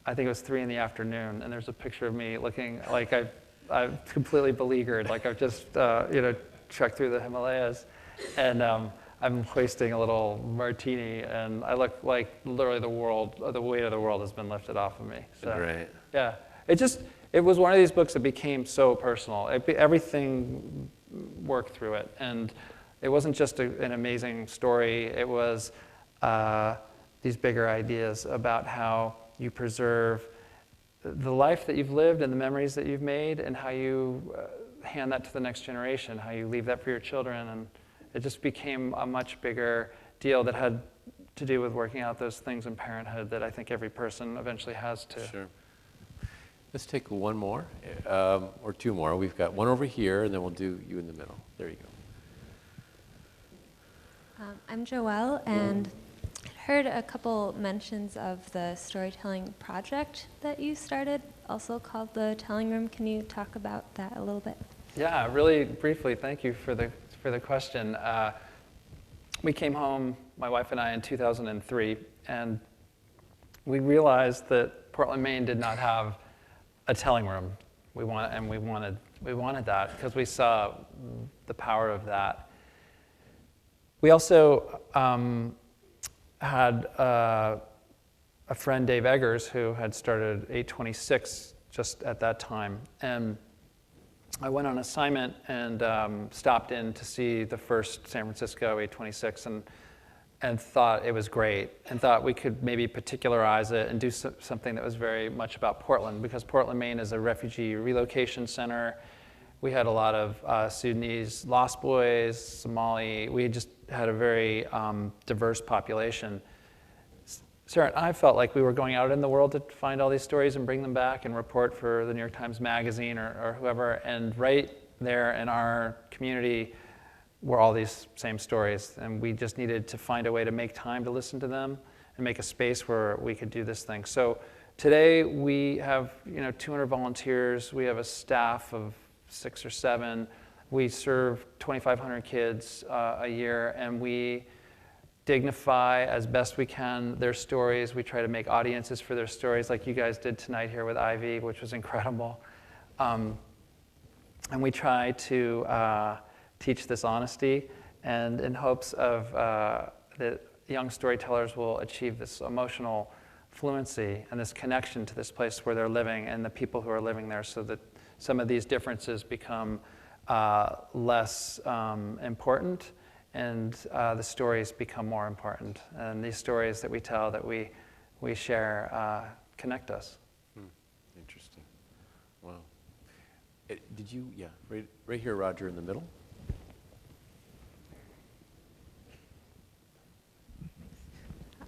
I think it was 3 p.m, and there's a picture of me looking like I'm completely beleaguered, like I've just, trekked through the Himalayas. And I'm hoisting a little martini, and I look like literally the weight of the world has been lifted off of me. So, Right. Yeah. It was one of these books that became so personal. Everything worked through it. And it wasn't just an amazing story. It was these bigger ideas about how you preserve the life that you've lived and the memories that you've made, and how you hand that to the next generation, how you leave that for your children. And it just became a much bigger deal that had to do with working out those things in parenthood that I think every person eventually has to. Sure. Let's take one more, or 2 more. We've got one over here, and then we'll do you in the middle. There you go. I'm Joelle, and I heard a couple mentions of the storytelling project that you started, also called the Telling Room. Can you talk about that a little bit? Yeah, really briefly, thank you for the question. We came home, my wife and I, in 2003, and we realized that Portland, Maine did not have a telling room. We wanted that because we saw the power of that. We also had a friend, Dave Eggers, who had started 826 just at that time, and I went on assignment and stopped in to see the first San Francisco 826 and thought it was great, and thought we could maybe particularize it and do something that was very much about Portland, because Portland, Maine is a refugee relocation center. We had a lot of Sudanese lost boys, Somali. We just had a very diverse population. Sarah and I felt like we were going out in the world to find all these stories and bring them back and report for the New York Times Magazine or whoever, and right there in our community were all these same stories, and we just needed to find a way to make time to listen to them and make a space where we could do this thing. So today we have 200 volunteers. We have a staff of 6 or 7. We serve 2,500 kids a year, and we dignify as best we can their stories. We try to make audiences for their stories, like you guys did tonight here with Ivy, which was incredible. And we try to teach this honesty, and in hopes of that young storytellers will achieve this emotional fluency and this connection to this place where they're living and the people who are living there, so that some of these differences become less important, and the stories become more important. And these stories that we tell, that we share, connect us. Interesting. Wow. Did you, right here, Roger, in the middle.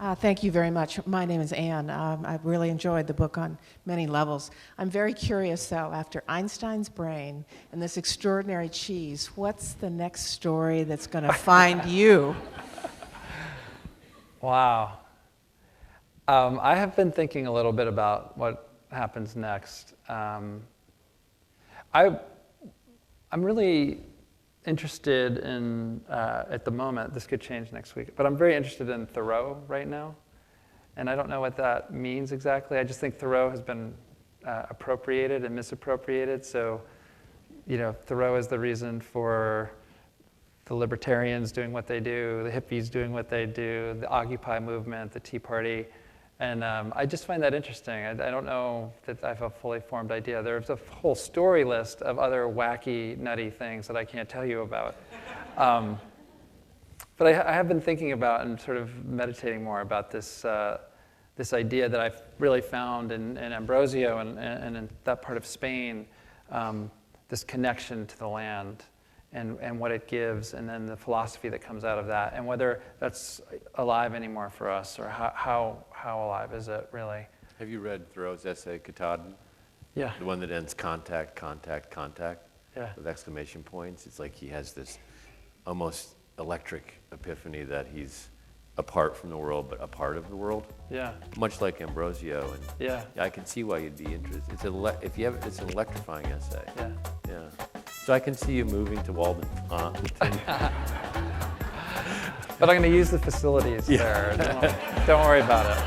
Thank you very much. My name is Anne. I've really enjoyed the book on many levels. I'm very curious, though, after Einstein's brain and this extraordinary cheese, what's the next story that's going to find you? Wow. I have been thinking a little bit about what happens next. I'm really interested in, at the moment, this could change next week, but I'm very interested in Thoreau right now. And I don't know what that means exactly. I just think Thoreau has been appropriated and misappropriated. So, Thoreau is the reason for the libertarians doing what they do, the hippies doing what they do, the Occupy movement, the Tea Party. And I just find that interesting. I don't know that I have a fully formed idea. There's a whole story list of other wacky, nutty things that I can't tell you about. But I have been thinking about and sort of meditating more about this idea that I've really found in Ambrosio and in that part of Spain, this connection to the land and what it gives, and then the philosophy that comes out of that, and whether that's alive anymore for us, or how alive is it really? Have you read Thoreau's essay, Katahdin? Yeah. The one that ends contact, contact, contact, Yeah. with exclamation points. It's like he has this almost electric epiphany that he's apart from the world, but a part of the world. Yeah. Much like Ambrosio. And Yeah. I can see why you'd be interested. It's an electrifying essay. Yeah. Yeah. So I can see you moving to Walden Pond. But I'm going to use the facilities there. Don't worry about it.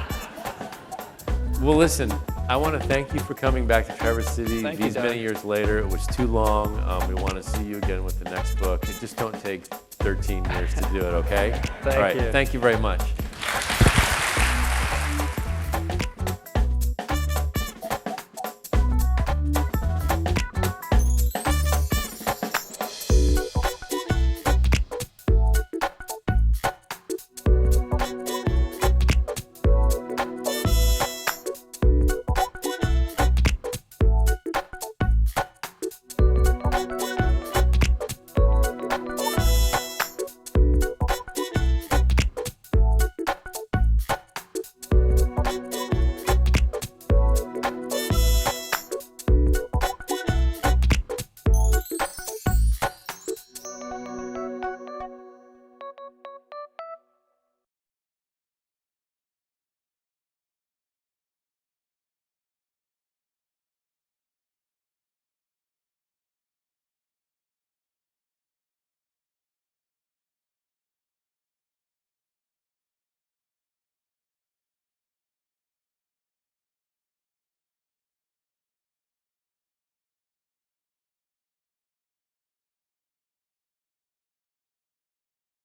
Well, listen, I want to thank you for coming back to Traverse City Thank you, these Doug. many years later. It was too long. We want to see you again with the next book. It just don't take 13 years to do it, okay? Thank All right, you. thank you very much.